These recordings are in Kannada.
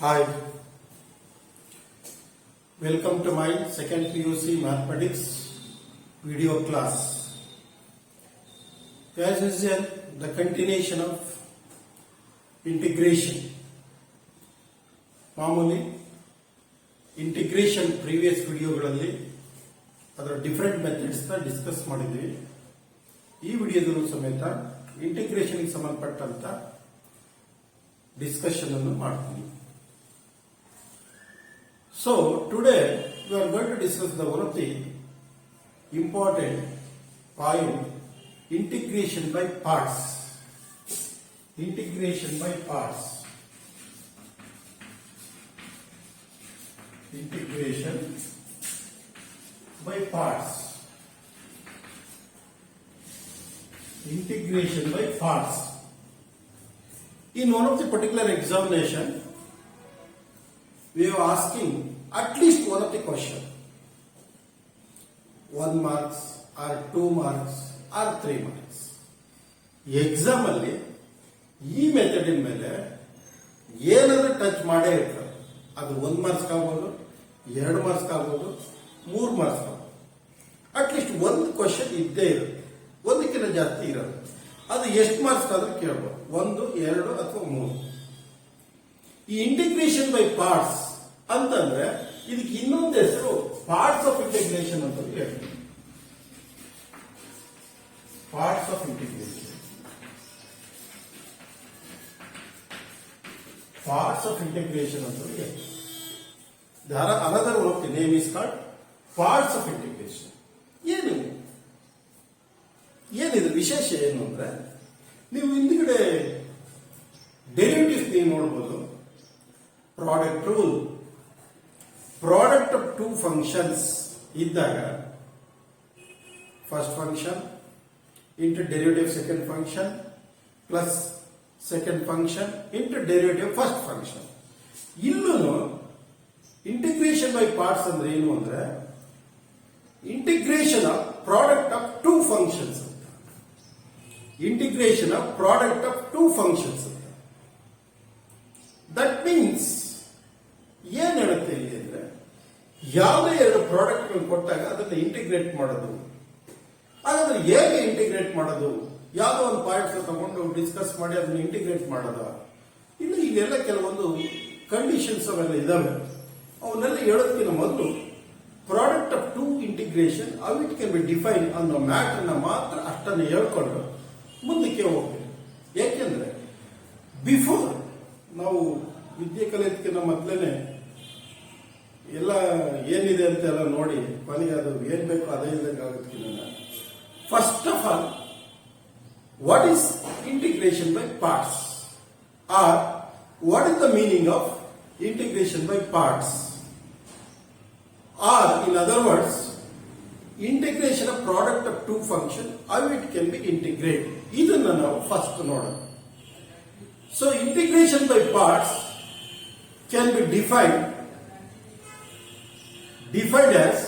Hi, welcome to my second PUC mathematics video class. As usual, the continuation of integration. ಮಾಮೂಲಿ ಇಂಟಿಗ್ರೇಷನ್ ಪ್ರೀವಿಯಸ್ ವಿಡಿಯೋಗಳಲ್ಲಿ ಅದರ ಡಿಫರೆಂಟ್ ಮೆಥಡ್ಸ್ ನ ಡಿಸ್ಕಸ್ ಮಾಡಿದ್ವಿ. ಈ ವಿಡಿಯೋದಲ್ಲೂ ಸಮೇತ ಇಂಟಿಗ್ರೇಷನ್ ಸಂಬಂಧಪಟ್ಟಂತ ಡಿಸ್ಕಷನ್ ಅನ್ನು ಮಾಡ್ತೀನಿ. So today we are going to discuss the one of the important point, integration by parts. Integration by parts. Integration by parts. Integration by parts. In one of the particular examination, we are asking at least one of the question. 1 marks or 2 marks or 3 marks. Exam ಅಲ್ಲಿ ಈ ಮೆಥಡಿನ ಮೇಲೆ ಏನಾದ್ರೂ ಟಚ್ ಮಾಡೇ ಇರ್ತಾರೆ. ಅದು 1 ಮಾರ್ಕ್ಸ್ ಆಗ್ಬೋದು, 2 ಮಾರ್ಕ್ಸ್ ಆಗ್ಬೋದು, 3 ಮಾರ್ಕ್ಸ್ ಆಗ್ಬೋದು. ಅಟ್ಲೀಸ್ಟ್ ಒಂದು ಕ್ವಶನ್ ಇದ್ದೇ ಇರುತ್ತೆ, ಒಂದಕ್ಕಿಂತ ಜಾಸ್ತಿ ಇರೋದು. ಅದು ಎಷ್ಟು ಮಾರ್ಕ್ಸ್ ಆದ್ರೂ ಕೇಳ್ಬೋದು, 1, 2 ಅಥವಾ 3. ಈ ಇಂಟಿಗ್ರೇಷನ್ ಬೈ ಪಾರ್ಟ್ಸ್ ಅಂತಂದ್ರೆ ಇದಕ್ಕೆ ಇನ್ನೊಂದು ಹೆಸರು ಪಾರ್ಟ್ಸ್ ಆಫ್ ಇಂಟಿಗ್ರೇಷನ್ ಅಂತ ಹೇಳ್ತೀವಿ. Parts of integration. Parts of integration ಅಂತ ಹೇಳ್ತೀವಿ. Another work name is called parts of integration. ಏನಿದೆ ವಿಶೇಷ ಏನು ಅಂದ್ರೆ, ನೀವು ಹಿಂದ್ಗಡೆ ಡೆರಿವೇಟಿವ್ಸ್ ನೀವು ನೋಡಬಹುದು. Product rule, product of 2 functions ಇದ್ದಾಗ first function into derivative second function plus second function into derivative first function. ಇಲ್ಲೂ ಇಂಟಿಗ್ರೇಷನ್ ಬೈ ಪಾರ್ಟ್ಸ್ ಅಂದ್ರೆ ಏನು ಅಂದ್ರೆ, integration of product of 2 functions. Integration of product of 2 functions. That means ಏನ್ ಹೇಳುತ್ತೆ ಇಲ್ಲಿ ಅಂದ್ರೆ, ಯಾವುದೇ 2 ಪ್ರಾಡಕ್ಟ್ ಕೊಟ್ಟಾಗ ಅದನ್ನ ಇಂಟಿಗ್ರೇಟ್ ಮಾಡೋದು. ಹಾಗಾದ್ರೆ ಹೇಗೆ ಇಂಟಿಗ್ರೇಟ್ ಮಾಡೋದು? ಯಾವುದೋ ಒಂದು ಪಾಯಿಂಟ್ಸ್ ತಗೊಂಡು ಡಿಸ್ಕಸ್ ಮಾಡಿ ಅದನ್ನ ಇಂಟಿಗ್ರೇಟ್ ಮಾಡೋದ? ಇನ್ನು ಈಗೆಲ್ಲ ಕೆಲವೊಂದು ಕಂಡೀಷನ್ಸ್ ಅವೆಲ್ಲ ಇದಾವೆ. ಅವನ್ನೆಲ್ಲ ಹೇಳೋದಕ್ಕಿಂತ ಮೊದಲು product of 2 integration how it can B define ಅನ್ನೋ ಮ್ಯಾಟರ್ನ ಮಾತ್ರ ಅಷ್ಟನ್ನು ಹೇಳ್ಕೊಂಡು ಮುಂದಕ್ಕೆ ಹೋಗ್ತೀವಿ. ಯಾಕೆಂದ್ರೆ ಬಿಫೋರ್ ನಾವು ವಿದ್ಯೆ ಕಲಿಯೋದಕ್ಕಿಂತ ಮೊದಲೇನೆ ಎಲ್ಲ ಏನಿದೆ ಅಂತ ಎಲ್ಲ ನೋಡಿ ಕೊನೆಗೆ ಅದು ಏನ್ ಬೇಕು ಅದೇ ಇದ್ದಂಗೆ ಆಗೋದಕ್ಕಿಂತ, first of all what is integration by parts, or what is the meaning of integration by parts, or in other words integration of product of 2 function how it can be integrate. ಇದನ್ನ ನಾವು ಫಸ್ಟ್ ನೋಡೋಣ. So integration by parts can be defined as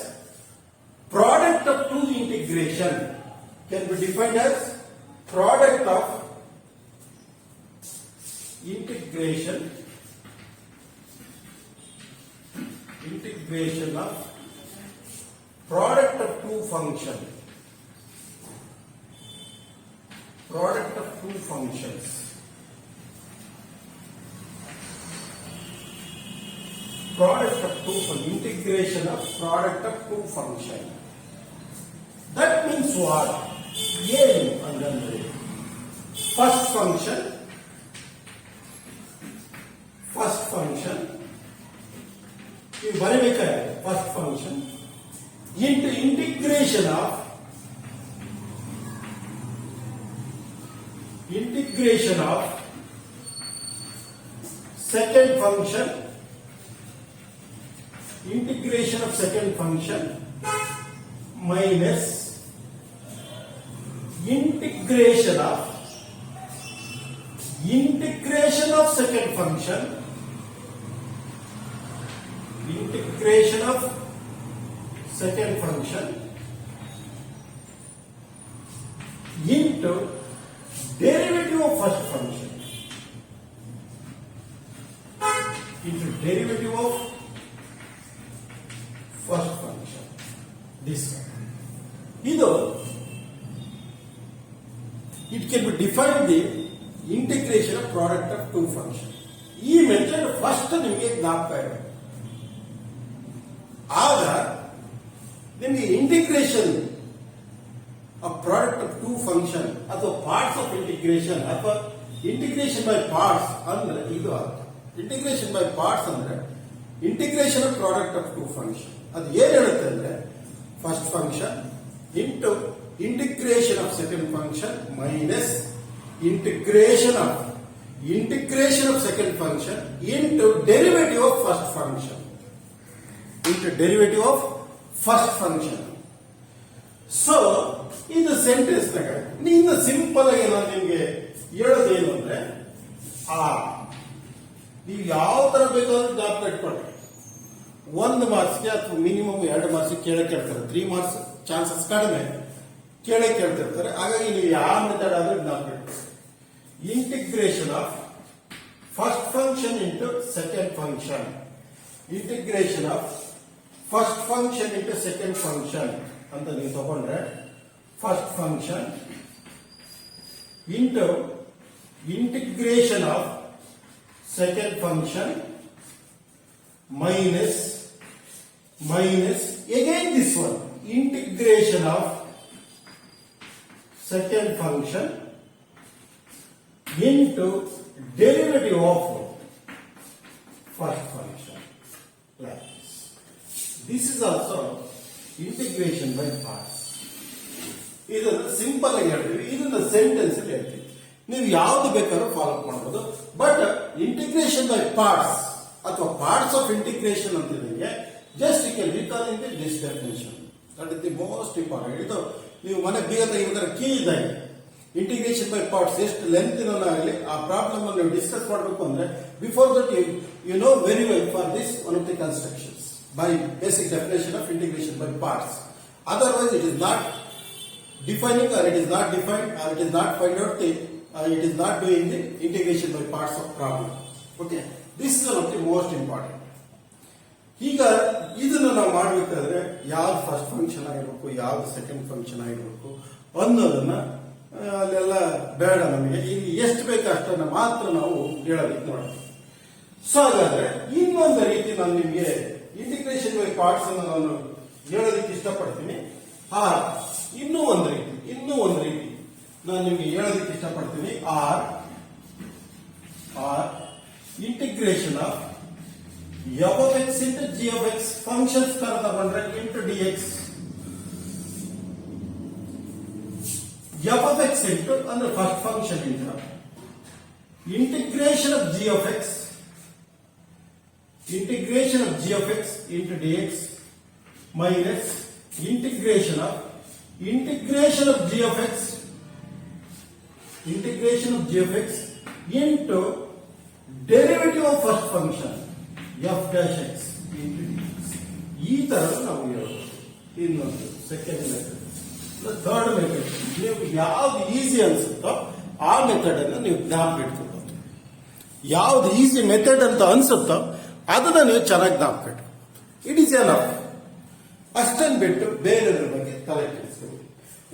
product of 2 integration. Can be defined as product of integration of product of 2 function. Product of 2 functions. Product of 2 function. Integration of product of 2 function. That means what? ಏನು ಅಂದ್ರೆ, ಫಸ್ಟ್ ಫಂಕ್ಷನ್ ನೀವು ಬರೀಬೇಕಾದ್ರೆ first function into integration of second function, integration of second function minus integration of second function, integration of second function into derivative of first function. into derivative of first function. This one. It can be defined the integration of product of two functions. ಈ ಮೆಥಡ್ ಫಸ್ಟ್ ನಿಮಗೆ ಜ್ಞಾಪಕ ಇರಬೇಕು. ಆಗ ನಿಮಗೆ integration of product of two function ಅಥವಾ ಪಾರ್ಟ್ಸ್ ಆಫ್ ಇಂಟಿಗ್ರೇಷನ್ ಅಥವಾ ಇಂಟಿಗ್ರೇಷನ್ ಬೈ ಪಾರ್ಟ್ಸ್ ಅಂದ್ರೆ ಇದು ಅರ್ಥ. ಇಂಟಿಗ್ರೇಷನ್ ಬೈ ಪಾರ್ಟ್ಸ್ ಅಂದ್ರೆ integration of product of two function. ಅದು ಏನ್ ಹೇಳುತ್ತೆ ಅಂದ್ರೆ first function into integration of second function minus integration of second function into derivative of first function. So ಇದು ಸೆಂಟೆನ್ಸ್ ಇನ್ನು ಸಿಂಪಲ್ ಆಗಿ ನಾನು ನಿಮಗೆ ಹೇಳೋದೇನು ಅಂದ್ರೆ ನೀವು ಯಾವ ತರ ಬೇಕಾದ್ರೂ ಜ್ಞಾಪಕ ಇಟ್ಕೊಳ್ಳಿ. 1 ಮಾರ್ಕ್ಸ್ಗೆ ಅಥವಾ ಮಿನಿಮಮ್ 2 ಮಾರ್ಕ್ಸ್ ಕೇಳ್ತಾರೆ. 3 ಮಾರ್ಕ್ಸ್ ಚಾನ್ಸಸ್ ಕಡಿಮೆ ಕೇಳ್ತಿರ್ತಾರೆ. ಹಾಗಾಗಿ ನೀವು ಯಾವ ಮೆಥಡ್ ಆದ್ರೂ ಜ್ಞಾಪಕ ಇಟ್ಕೊಳ್ಳಿ. Integration of first function into second function. Integration of first function into second function ಅಂತ ನೀವು ತಗೊಂಡ್ರೆ first function into integration of second function minus again this one integration of second function into derivative of first function like this. This is also integration by parts. ಇದನ್ನು ಸಿಂಪಲ್ ಆಗಿ ಹೇಳ್ತೀವಿ, ಇದನ್ನ ಸೆಂಟೆನ್ಸ್ ಅಲ್ಲಿ ಹೇಳ್ತೀವಿ. ನೀವು ಯಾವ್ದು ಬೇಕಾದ್ರೂ ಫಾಲೋ ಮಾಡಬಹುದು. ಬಟ್ ಇಂಟಿಗ್ರೇಷನ್ ಬೈ ಪಾರ್ಟ್ಸ್ ಅಥವಾ ಪಾರ್ಟ್ಸ್ ಆಫ್ ಇಂಟಿಗ್ರೇಷನ್ ಅಂತ ನಿಮಗೆ just you can recall in this definition. That is the most important. ಇದು ನೀವು ಮನೆ ಬೀಗ ತೆಗೆಯುವುದರ ಕೀ ಇದ್ದಂಗೆ. ಇಂಟಿಗ್ರೇಷನ್ ಬೈ ಪಾರ್ಟ್ಸ್ ಎಷ್ಟು ಲೆಂತ್ ಆಗಲಿ ಆ ಪ್ರಾಬ್ಲಮ್ ಅನ್ನು ನೀವು ಡಿಸ್ಕಸ್ ಮಾಡಬೇಕು ಅಂದ್ರೆ before that you know very well for this one of the constructions by basic definition of integration by parts. Otherwise it is not defining or it is not defined or it is not find out the it is not doing the integration by parts of problem. Okay, this is one of the most important. ಈಗ ಇದನ್ನು ನಾವು ಮಾಡಬೇಕಾದ್ರೆ ಯಾವ್ದು ಫಸ್ಟ್ ಫಂಕ್ಷನ್ ಆಗಿರ್ಬೇಕು, ಯಾವ್ದು ಸೆಕೆಂಡ್ ಫಂಕ್ಷನ್ ಆಗಿರ್ಬೇಕು ಅನ್ನೋದನ್ನ ಅಲ್ಲೆಲ್ಲ ಬೇಡ. ನಮಗೆ ಇಲ್ಲಿ ಎಷ್ಟು ಬೇಕು ಅಷ್ಟನ್ನ ಮಾತ್ರ ನಾವು ಹೇಳೋದಕ್ಕೆ ನೋಡೋಣ. ಸೊ ಹಾಗಾದ್ರೆ ಇನ್ನೊಂದು ರೀತಿ ನಾನು ನಿಮಗೆ ಇಂಟಿಗ್ರೇಷನ್ ಬೈ ಪಾರ್ಟ್ಸ್ ಅನ್ನು ನಾನು ಹೇಳೋದಕ್ಕೆ ಇಷ್ಟಪಡ್ತೀನಿ. ಇನ್ನೂ ಒಂದು ರೀತಿ ನಾನು ನಿಮಗೆ ಹೇಳೋದಕ್ಕೆ ಇಷ್ಟಪಡ್ತೀನಿ. Or integration of f of X into g of x functions ತರ ತಗೊಂಡ್ರೆ into D x. F of X into ಅಂದ್ರೆ first function into integration of g of X into D x minus integration of g of x into derivative of first function f dash x into dx. ಈ ತರ ನಾವು ಹೇಳೋದು. ಇನ್ನೊಂದು ಸೆಕೆಂಡ್ ಮೆಥಡ್, ಥರ್ಡ್ ಮೆಥಡ್. ನೀವು ಯಾವ್ದು ಈಸಿ ಅನ್ಸುತ್ತೋ ಆ ಮೆಥಡ್ ಅನ್ನು ನೀವು ಜ್ಞಾಪಕ ಇಟ್ಕೊಳ್ಬೋದು. ಯಾವ್ದು ಈಸಿ ಮೆಥಡ್ ಅಂತ ಅನ್ಸುತ್ತೋ ಅದನ್ನ ನೀವು ಚೆನ್ನಾಗಿ ಜ್ಞಾಪಕ ಇಟ್ಕೊಳ್ಬೋದು. It is enough. ಅಷ್ಟನ್ನು ಬಿಟ್ಟು ಬೇರೆಯವ್ರ ಬಗ್ಗೆ ತಲೆ ಕೆಡಿಸ್ತೀವಿ.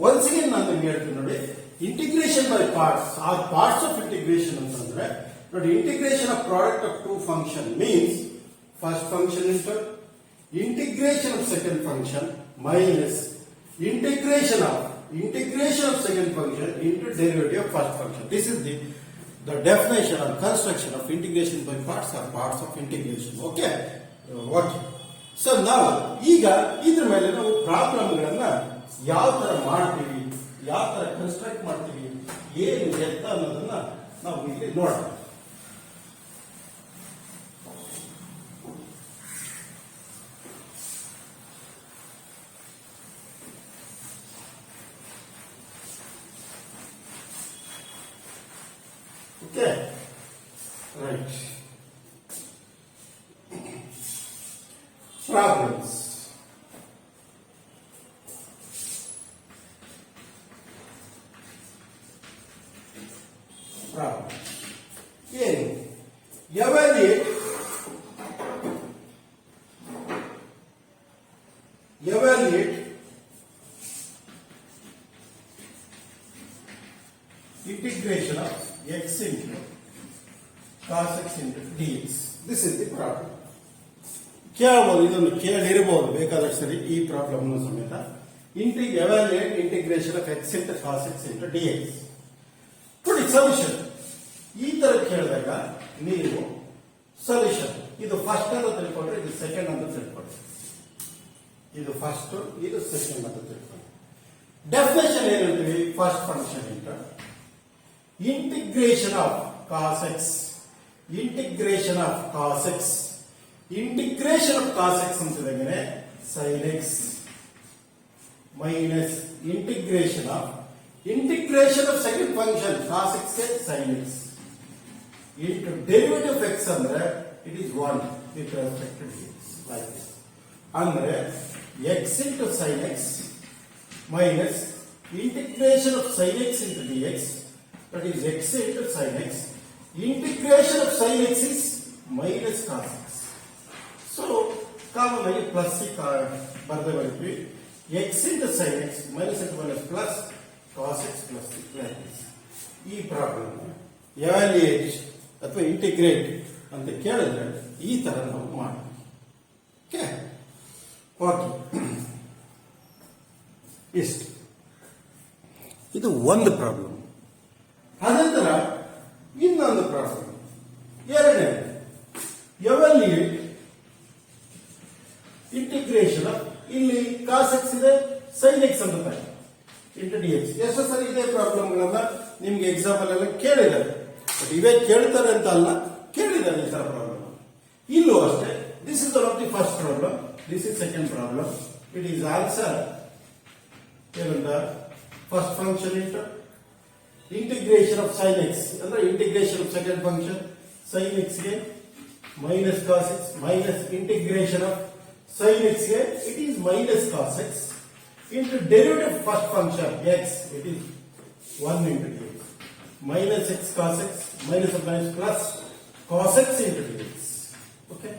ಒನ್ಸ್ ಅಗೇನ್ ನಾನು ನಿಮ್ಗೆ ಹೇಳ್ತೀನಿ ನೋಡಿ, integration by parts or parts of integration ಅಂತಂದ್ರೆ ನೋಡಿ, integration of product of two function means first function into integration of second function minus integration of second function into derivative of first function. This is the definition or construction of integration by parts or parts of integration. Okay. So ನಾವು ಈಗ ಇದ್ರ ಮೇಲೆ ನಾವು ಪ್ರಾಬ್ಲಮ್ಗಳನ್ನ ಯಾವ ತರ ಮಾಡ್ತೀವಿ, ಯಾವ ತರ ಕನ್ಸ್ಟ್ರಕ್ಟ್ ಮಾಡ್ತೀವಿ, ಏನು ಎತ್ತ ಅನ್ನೋದನ್ನ ನಾವು ಇಲ್ಲಿ ನೋಡೋಣ. Okay, right. Problems. Evaluate integration of x into cos x into dx. This is the problem. ಕೇಳಬಹುದು, ಇದನ್ನು ಕೇಳಿರಬಹುದು ಬೇಕಾದಷ್ಟು ಸರಿ ಈ ಪ್ರಾಬ್ಲಮ್ ಸಮೇತ. Evaluate integration of X into cos X into D X. ನೋಡಿ ಸೊಲ್ಯೂಷನ್ ಈ ತರ ಕೇಳಿದಾಗ ನೀವು ಸೊಲ್ಯೂಷನ್ ಇದು ಫಸ್ಟ್ ಅಂತ ತಿಳ್ಕೊಂಡ್ರೆ ಇದು ಸೆಕೆಂಡ್ ಅಂತ ತಿಳ್ಕೊಂಡ್ರೆ, ಇದು ಫಸ್ಟ್ ಇದು ಸೆಕೆಂಡ್ ಅಂತ ತಿಳ್ಕೊಂಡ್ರೆ. ಡೆಫಿನೇಷನ್ ಏನು ಹೇಳ್ತೀವಿ? First function into integration of cos x, integration of cos x, integration of cos x ಅಂತಿದ್ದಾಗೆ sine X minus integration of second function cos x ಗೆ sine x into derivative x ಅಂದ್ರೆ it is 1 with respect to x like this. ಅಂದ್ರೆ x into sine X minus integration of sine x into D x that is x into sine x. Integration of sine x is minus cos X. So common ಆಗಿ ಪ್ಲಸ್ ಬರ್ದೇ ಬರ್ತೀವಿ. X into sine X minus into minus plus cos X plus like this. ಈ ಪ್ರಾಬ್ಲಮ್ ಎವ್ಯಾಲ್ಯೂಯೇಟ್ ಅಥವಾ ಇಂಟಿಗ್ರೇಟ್ ಅಂತ ಕೇಳಿದ್ರೆ ಈ ತರ ನಾವು ಮಾಡ್ತೀವಿ. ಓಕೆ, ಇಷ್ಟು ಇದು ಒಂದು ಪ್ರಾಬ್ಲಮ್. ಅನಂತರ ಇನ್ನೊಂದು ಪ್ರಾಬ್ಲಮ್ ಎರಡನೇ ಎವ್ಯಾಲ್ಯೂಯೇಟ್ ಇಂಟಿಗ್ರೇಷನ್ ಇಲ್ಲಿ ಕಾಸ್ ಎಕ್ಸ್ ಇದೆ ಸೈನ್ ಎಕ್ಸ್ ಅಂತ ಇಂಟು ಡಿ ಎಕ್ಸ್. ಎಷ್ಟು ಸರಿ ಇದೇ ಪ್ರಾಬ್ಲಮ್ಗಳನ್ನ ನಿಮ್ಗೆ ಎಕ್ಸಾಂಪಲ್ ಎಲ್ಲ ಕೇಳಿದ್ದಾರೆ, ಬಟ್ ಇವೇ ಕೇಳ್ತಾರೆ ಅಂತ ಅಲ್ಲ, ಕೇಳಿದ್ದಾರೆ ಈ ತರ ಪ್ರಾಬ್ಲಮ್. ಇಲ್ಲೂ ಅಷ್ಟೇ, this is one of the first problem, this is second problem. It is answer ಏನಂತ first function into integration of sine x ಅಂದ್ರೆ integration of second function sine x ಗೆ minus cos x minus integration of sin x ಗೆ it is minus cos x into derivative first function x, it is 1 into dx minus x cos x minus of minus plus cos x into dx. Okay,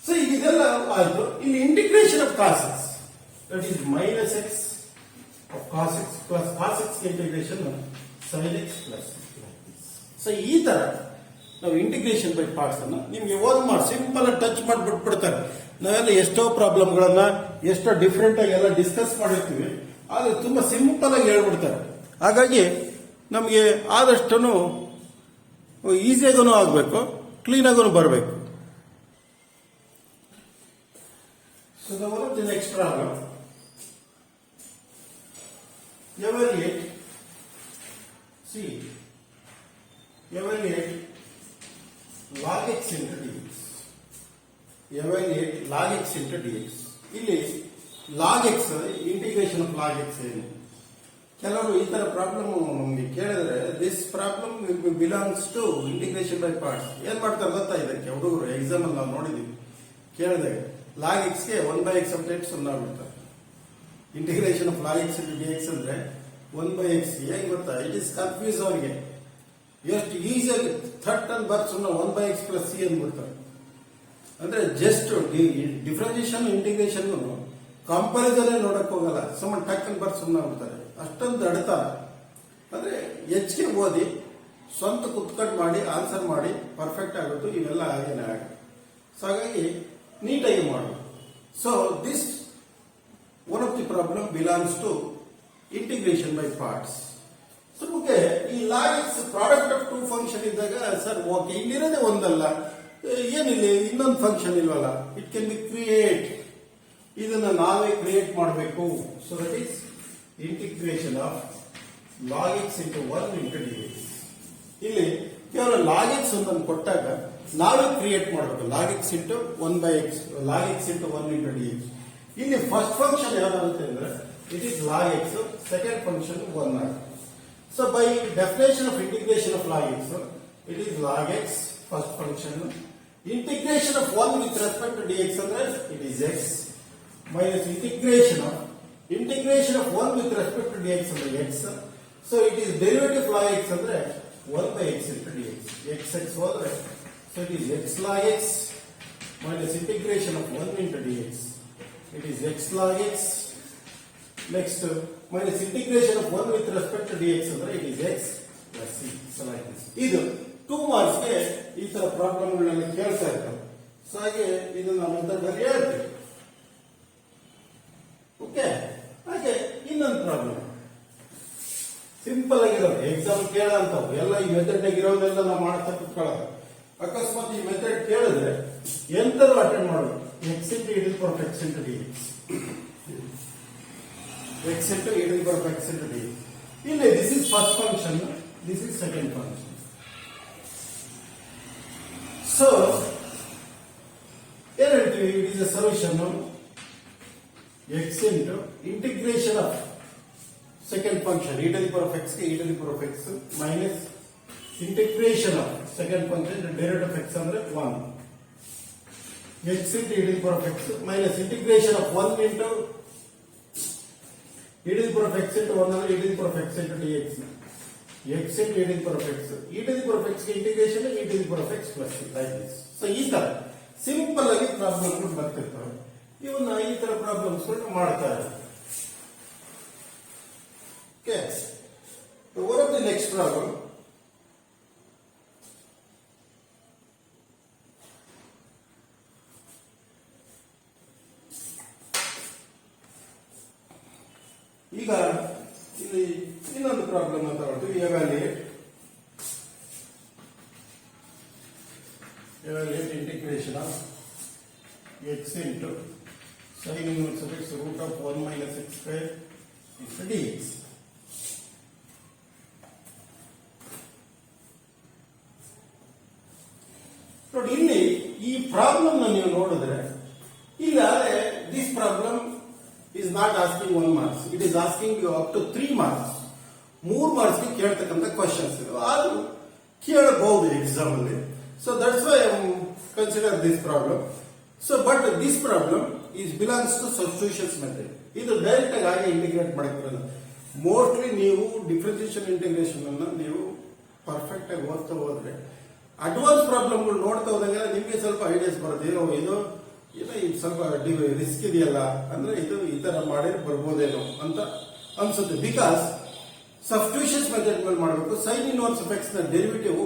so ಇದೆಲ್ಲ ಆಯ್ತು. ಇಲ್ಲಿ integration of cos x that is minus x of cos x plus cos x integration sin x plus so ಈ ತರ ನಾವು ಇಂಟಿಗ್ರೇಷನ್ ಬೈ ಪಾರ್ಟ್ಸ್ ಅನ್ನ ನಿಮ್ಗೆ ಓದ್ ಮಾಡಿ ಸಿಂಪಲ್ ಟಚ್ ಮಾಡಿಬಿಟ್ಬಿಡ್ತಾರೆ. ನಾವೆಲ್ಲ ಎಷ್ಟೋ ಪ್ರಾಬ್ಲಮ್ಗಳನ್ನ ಎಷ್ಟೋ ಡಿಫ್ರೆಂಟ್ ಆಗಿ ಎಲ್ಲ ಡಿಸ್ಕಸ್ ಮಾಡಿರ್ತೀವಿ, ಆದ್ರೆ ತುಂಬಾ ಸಿಂಪಲ್ ಆಗಿ ಹೇಳ್ಬಿಡ್ತಾರೆ. ಹಾಗಾಗಿ ನಮಗೆ ಆದಷ್ಟು ಈಸಿಯಾಗೂ ಆಗಬೇಕು, ಕ್ಲೀನ್ ಆಗೂ ಬರಬೇಕು. So the next problem evaluate log x into dx. Evaluate log x into dx. ಇಲ್ಲಿ log x integration of log x ಏನು? ಕೆಲವರು ಈ ತರ ಪ್ರಾಬ್ಲಮ್ ನಮಗೆ ಕೇಳಿದ್ರೆ this problem belongs to integration by parts. ಏನ್ ಮಾಡ್ತಾರೆ ಗೊತ್ತಾ ಇದಕ್ಕೆ ಹುಡುಗರು ಎಕ್ಸಾಮ್ ಅಲ್ಲಿ ನಾವು ನೋಡಿದೀವಿ, ಕೇಳಿದಾಗ log x ಗೆ 1/x ಅಂತ ಇಟ್ಟು ಸುಮ್ಮನೆ ಆಗ್ಬಿಡ್ತಾರೆ. Integration of log x into dx ಅಂದ್ರೆ 1/x ಹೇಗೆ ಗೊತ್ತಾ? ಇಟ್ ಇಸ್ ಕನ್ಫ್ಯೂಸ್ ಅವರಿಗೆ. ಎಷ್ಟು ಈಸಿಯಾಗಿ ಥಟ್ ಅಂಡ್ ಬರ್ತ್ ಸುಮ್ಮನೆ 1/x ಪ್ಲಸ್ ಸಿ ಅಂದ್ಬಿಡ್ತಾರೆ. ಅಂದ್ರೆ ಜಸ್ಟ್ ಡಿಫ್ರೆನ್ಸಿಯೇಷನ್ ಇಂಟಿಗ್ರೇಷನ್ ಕಂಪಾರಿಸನ್ ನೋಡಕ್ ಹೋಗಲ್ಲ, ಸುಮ್ಮನೆ ಟಕ್ ಅಂಡ್ ಬರ್ತ್ ಸುಮ್ಮನೆ ಆಗ್ಬಿಡ್ತಾರೆ. ಅಷ್ಟೊಂದು ಅಡ್ತಾರ. ಅಂದ್ರೆ ಹೆಚ್ಚಿಗೆ ಓದಿ ಸ್ವಂತ ಕುತ್ಕಟ್ ಮಾಡಿ ಆನ್ಸರ್ ಮಾಡಿ ಪರ್ಫೆಕ್ಟ್ ಆಗುತ್ತೆ. ಇವೆಲ್ಲ ಆಗೇನೆ ಆಗ. ಸೊ ಹಾಗಾಗಿ ನೀಟಾಗಿ ಮಾಡಿ. So this one of the problem belongs to integration by parts. So okay, ಈ log x product of two function ಇದ್ದಾಗ ಸರ್ ಓಕೆ ಇಲ್ಲಿರೋದೇ ಒಂದಲ್ಲ, ಏನಿಲ್ಲ ಇನ್ನೊಂದು ಫಂಕ್ಷನ್ ಇಲ್ವಲ್ಲ, ಇಟ್ ಕ್ಯಾನ್ ಬಿ ಕ್ರಿಯೇಟ್, ಇದನ್ನ ನಾವೇ ಕ್ರಿಯೇಟ್ ಮಾಡಬೇಕು. So that is integration of log x into 1 into dx. ಇಲ್ಲಿ ಕೇವಲ log x ಒಂದನ್ನು ಕೊಟ್ಟಾಗ ನಾವೇ ಕ್ರಿಯೇಟ್ ಮಾಡಬೇಕು. log x into 1/x, log x into 1 into dx. ಇಲ್ಲಿ ಫಸ್ಟ್ ಫಂಕ್ಷನ್ ಯಾವ್ದಾಗುತ್ತೆ ಅಂದ್ರೆ it is log x, second function 1 ಆಗುತ್ತೆ. So by definition of integration of log x, it is log x first function. Integration of 1 with respect to dx andre it is x minus integration of 1 with respect to dx andre x. So it is derivative of log x andre 1/x into dx. x ಹೋದ್ರೆ so it is x log x minus integration of 1 into dx. It is x log x. Next minus integration of 1 with respect to dx, it is x C. ಇದು 2 ಮಾರ್ಕ್ಸ್ಗೆ ಈ ತರ ಪ್ರಾಬ್ಲಮ್ಗಳನ್ನ ಕೇಳ್ತಾ ಇರ್ತಾರೆ. ಸೊ ಹಾಗೆ ಇದನ್ನ ಮೆಥಡ್ ಹೇಳ್ತೀವಿ. ಓಕೆ, ಹಾಗೆ ಇನ್ನೊಂದು ಪ್ರಾಬ್ಲಮ್ ಸಿಂಪಲ್ ಆಗಿರೋದು, ಎಕ್ಸಾಮ್ ಕೇಳಂತವು ಎಲ್ಲ ಈ ಮೆಥಡ್ ಇರೋದೆಲ್ಲ ನಾವು ಮಾಡ್ತಾ ಕುತ್ಕೊಳ್ಳೋದು. ಅಕಸ್ಮಾತ್ ಈ ಮೆಥಡ್ ಕೇಳಿದ್ರೆ ಎಂತರೂ ಅಟೆಂಡ್ ಮಾಡೋದು. X into E to the power x into D x into E to the power x into d. ಇಲ್ಲಿ this is first function, this is second function. So ಏನ್ ಹೇಳ್ತೀವಿ, it is a solution x into integration of second function e to the power x ಗೆ e to the power x minus integration of second function derivative of x ಅಂದ್ರೆ 1 x into E to the power x minus integration of 1 into E to the power x into 1 ಅಂದ್ರೆ e to the power x into D x x into E to the power x e to the power x ಗೆ integration E to the power x plus like this. So ಈ ತರ ಸಿಂಪಲ್ ಆಗಿ ಪ್ರಾಬ್ಲಮ್ಗಳು ಬರ್ತಿರ್ತವೆ. ಇವನ್ನ ಈ ತರ ಪ್ರಾಬ್ಲಮ್ಸ್ ಮಾಡ್ತಾರೆ. Okay, what is the next problem? ಈಗ ಇಲ್ಲಿ ಇನ್ನೊಂದು ಪ್ರಾಬ್ಲಮ್ ಅಂತ ಹೇಳ್ತೀವಿ, evaluate integration of X into sin inverse of x root of 1 minus x square into dx. ನೋಡಿ ಇಲ್ಲಿ ಈ ಪ್ರಾಬ್ಲಮ್ ನೀವು ನೋಡಿದ್ರೆ ಇಲ್ಲಾದ್ರೆ this problem is not asking 1 marks, it is asking you up to 3 marks. 3 marks ಗೆ ಕೇಳ್ತಕ್ಕಂಥ ಕ್ವಶನ್ಸ್ ಇದು, ಆದ್ರೂ ಕೇಳಬಹುದು ಎಕ್ಸಾಮ್ ಅಲ್ಲಿ. So that's why I consider this problem. So but this problem is belongs to substitutions method. ಇದು ಡೈರೆಕ್ಟ್ ಆಗಿ ಹಾಗೆ ಇಂಟಿಗ್ರೇಟ್ ಮಾಡಕ್ಕಿರಲ್ಲ. ಮೋಸ್ಟ್ಲಿ ನೀವು ಡಿಫರೆನ್ಸಿಯೇಷನ್ ಇಂಟಿಗ್ರೇಷನ್ ಅನ್ನ ನೀವು ಪರ್ಫೆಕ್ಟ್ ಆಗಿ ಓದ್ತಾ ಹೋದ್ರೆ ಅಡ್ವಾನ್ಸ್ ಪ್ರಾಬ್ಲಮ್ಗಳು ನೋಡ್ತಾ ಹೋದಂಗೆ ನಿಮ್ಗೆ ಸ್ವಲ್ಪ ಐಡಿಯಾಸ್ ಬರುತ್ತೆ. ಇದು ಏನೋ ಇದು ಸ್ವಲ್ಪ ರಿಸ್ಕ್ ಇದೆಯಲ್ಲ ಅಂದ್ರೆ ಇದು ಈ ತರ ಮಾಡಿ ಬರ್ಬೋದೇನೋ ಅಂತ ಅನ್ಸುತ್ತೆ. ಬಿಕಾಸ್ ಸಬ್ಸ್ಟಿಟ್ಯೂಷನ್ಸ್ ಮೆಥಡ್ ಮೇಲೆ ಮಾಡಬೇಕು. ಸೈನ್ ಇನ್ವರ್ಸ್ ಆಫ್ ಎಕ್ಸ್ ನ ಡೆರಿವೇಟಿವ್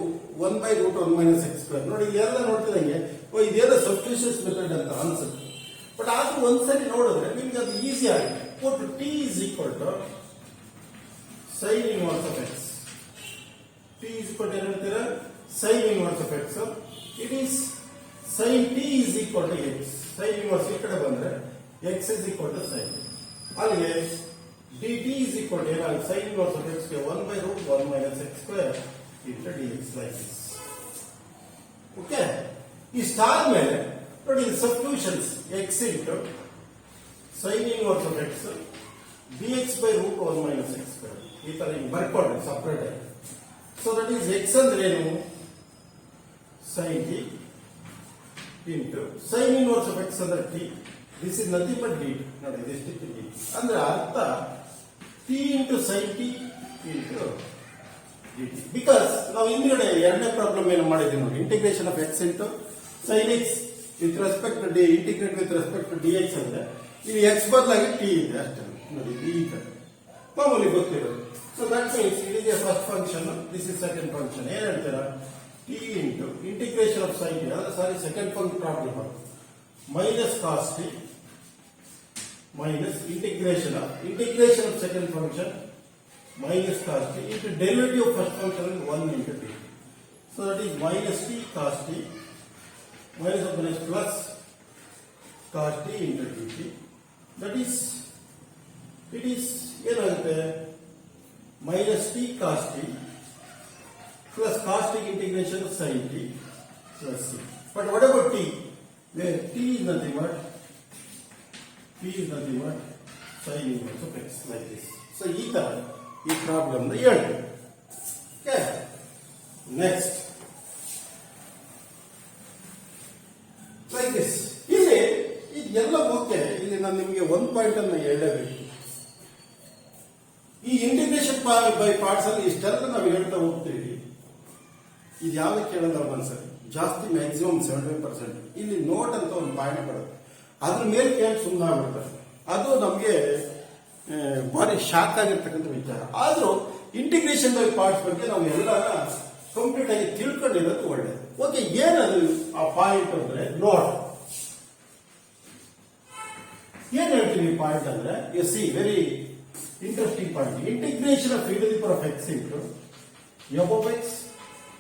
1/√1 ಮೈನಸ್ ಎಕ್ಸ್ ಸ್ಕ್ವೇರ್. ನೋಡಿ ಇದೆಲ್ಲ ನೋಡ್ತಿದಂಗೆ ಇದೇನೋ ಸಬ್ಸ್ಟಿಟ್ಯೂಷನ್ಸ್ ಮೆಥಡ್ ಅಂತ ಅನ್ಸುತ್ತೆ. ಬಟ್ ಆದ್ರೂ ಒಂದ್ಸರಿ ನೋಡಿದ್ರೆ ನಿಮ್ಗೆ ಅದು ಈಸಿ ಆಗಿದೆ. ಕೊಟ್ಟು t is equal to sine inverse of x. T is equal to ಏನ್ ಹೇಳ್ತೀರಾ, sine inverse of x. It is sine t is equal to x. Sine inverse ಈ ಕಡೆ ಬಂದ್ರೆ x is equal to sine. ಅಲ್ಲಿಗೆ d t is equal to ಏನಾಗುತ್ತೆ, ಸೈನ್ ಇನ್ವರ್ಸ್ ಆಫ್ ಎಕ್ಸ್ ಗೆ 1/√1 minus x square into D x like this. Okay, ಈ ಸ್ಟಾರ್ ಮೇಲೆ ನೋಡಿ substitutions x into sine inverse of x dx/√1 minus x square ಈ ತರ ಹಿಂಗೆ ಬರ್ಕೊಂಡ್ರೆ ಸಪರೇಟ್ ಆಗಿ. ಸೊ ದಟ್ ಈಸ್ ಎಕ್ಸ್ ಅಂದ್ರೆ ಏನು, sine t into sine inverse of x ಅಂದ್ರೆ t. This is nothing but d. ನೋಡಿ ಇದಿಷ್ಟು ಡಿ ಅಂದ್ರೆ ಅರ್ಥ t into sine t into d t. Because ನಾವು ಹಿಂದ್ಗಡೆ ಎರಡನೇ ಪ್ರಾಬ್ಲಮ್ ಏನು ಮಾಡಿದ್ದೀವಿ ನೋಡಿ, integration of X into sine x with respect to d integrate with respect to d x ಅಂದ್ರೆ ಇಲ್ಲಿ ಎಕ್ಸ್ ಬದಲಾಗಿ ಟಿ ಇದೆ ಅಷ್ಟೇ. ನೋಡಿ ಈ ತರ ಮಾಮೂಲಿ ಗೊತ್ತಿರೋದು. So that means it is a first function, this is second function. ಏನ್ ಹೇಳ್ತೀರಾ, T into integration of sine sorry second function problem minus cos T minus integration of second function minus cos T into derivative of first function 1 into T. So that is minus T cos T minus of minus plus cos t into dt. That is, it is ಏನಾಗುತ್ತೆ minus t cos t plus cos t integration of sin t plus c. But what about t? Where t is nothing but sin inverse of x like this. So ಈ ತರ ಈ ಪ್ರಾಬ್ಲಮ್ ನ ಹೇಳ್ತೀವಿ. Okay, next like this. ಇಲ್ಲಿ ಇದೆಲ್ಲ ಓಕೆ. ಇಲ್ಲಿ ನಾನು ನಿಮಗೆ ಒಂದು ಪಾಯಿಂಟ್ ಅನ್ನು ಹೇಳಬೇಕು. ಈ ಇಂಟಿಗ್ರೇಷನ್ ಬೈ ಪಾರ್ಟ್ಸ್ ಅಲ್ಲಿ ಇಷ್ಟೆಲ್ಲ ನಾವು ಹೇಳ್ತಾ ಹೋಗ್ತೀವಿ. ಇದು ಯಾವ್ದಕ್ಕೆ ಹೇಳೋದು ಒಂದ್ಸರಿ ಜಾಸ್ತಿ ಮ್ಯಾಕ್ಸಿಮಮ್ 75%. ಇಲ್ಲಿ ನೋಟ್ ಅಂತ ಒಂದು ಪಾಯಿಂಟ್ ಬರುತ್ತೆ, ಅದ್ರ ಮೇಲೆ ಕೇಳಿ ಸುಮ್ಮನೆ ಆಗ್ಬಿಡ್ತಾರೆ. ಅದು ನಮಗೆ ಭಾರಿ ಶಾಕ್ ಆಗಿರ್ತಕ್ಕಂಥ ವಿಚಾರ. ಆದ್ರೂ ಇಂಟಿಗ್ರೇಷನ್ ಬೈ ಪಾರ್ಟ್ಸ್ ಬಗ್ಗೆ ನಾವು ಎಲ್ಲ ಕಂಪ್ಲೀಟ್ ಆಗಿ ತಿಳ್ಕೊಂಡಿರೋದು ಒಳ್ಳೆಯದು. ಓಕೆ, ಏನದು ಆ ಪಾಯಿಂಟ್ ಅಂದ್ರೆ ನೋಡ್. ಏನ್ ಹೇಳ್ತೀವಿ ಪಾಯಿಂಟ್ ಅಂದ್ರೆ, U C very interesting point. Integration of e to the power of x into f of x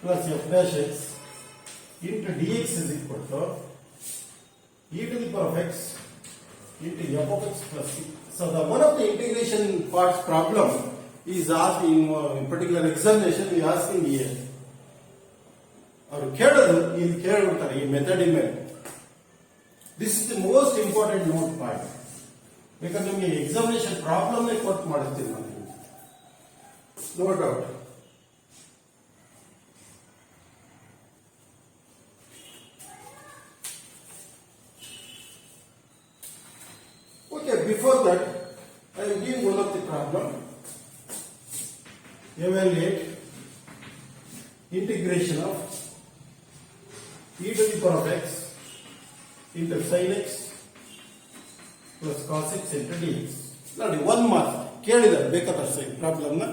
plus f dash x into dx is equal to e to the power of x into f of x plus c. So the one of the integration parts problem is asked in particular examination. We asking here. ಅವರು ಕೇಳೋದು ಇಲ್ಲಿ ಕೇಳ್ಬಿಡ್ತಾರೆ ಈ ಮೆಥಡ್ ಮೇಲೆ. This is the most important note point. ಬೇಕಾದ್ರೆ ನಿಮಗೆ ಎಕ್ಸಾಮಿನೇಷನ್ ಪ್ರಾಬ್ಲಮ್ ಕೊಟ್ಟು ಮಾಡಿಸ್ತೀನಿ ನಾನು, no doubt. Okay, before that, I will give one of the problem. Evaluate integration of e to the power of x into sin x plus cos x into dx. ನೋಡಿ, 1 ಮಾರ್ಕ್ ಕೇಳಿದ್ದಾರೆ ಬೇಕಾದಷ್ಟು ಪ್ರಾಬ್ಲಮ್ನ,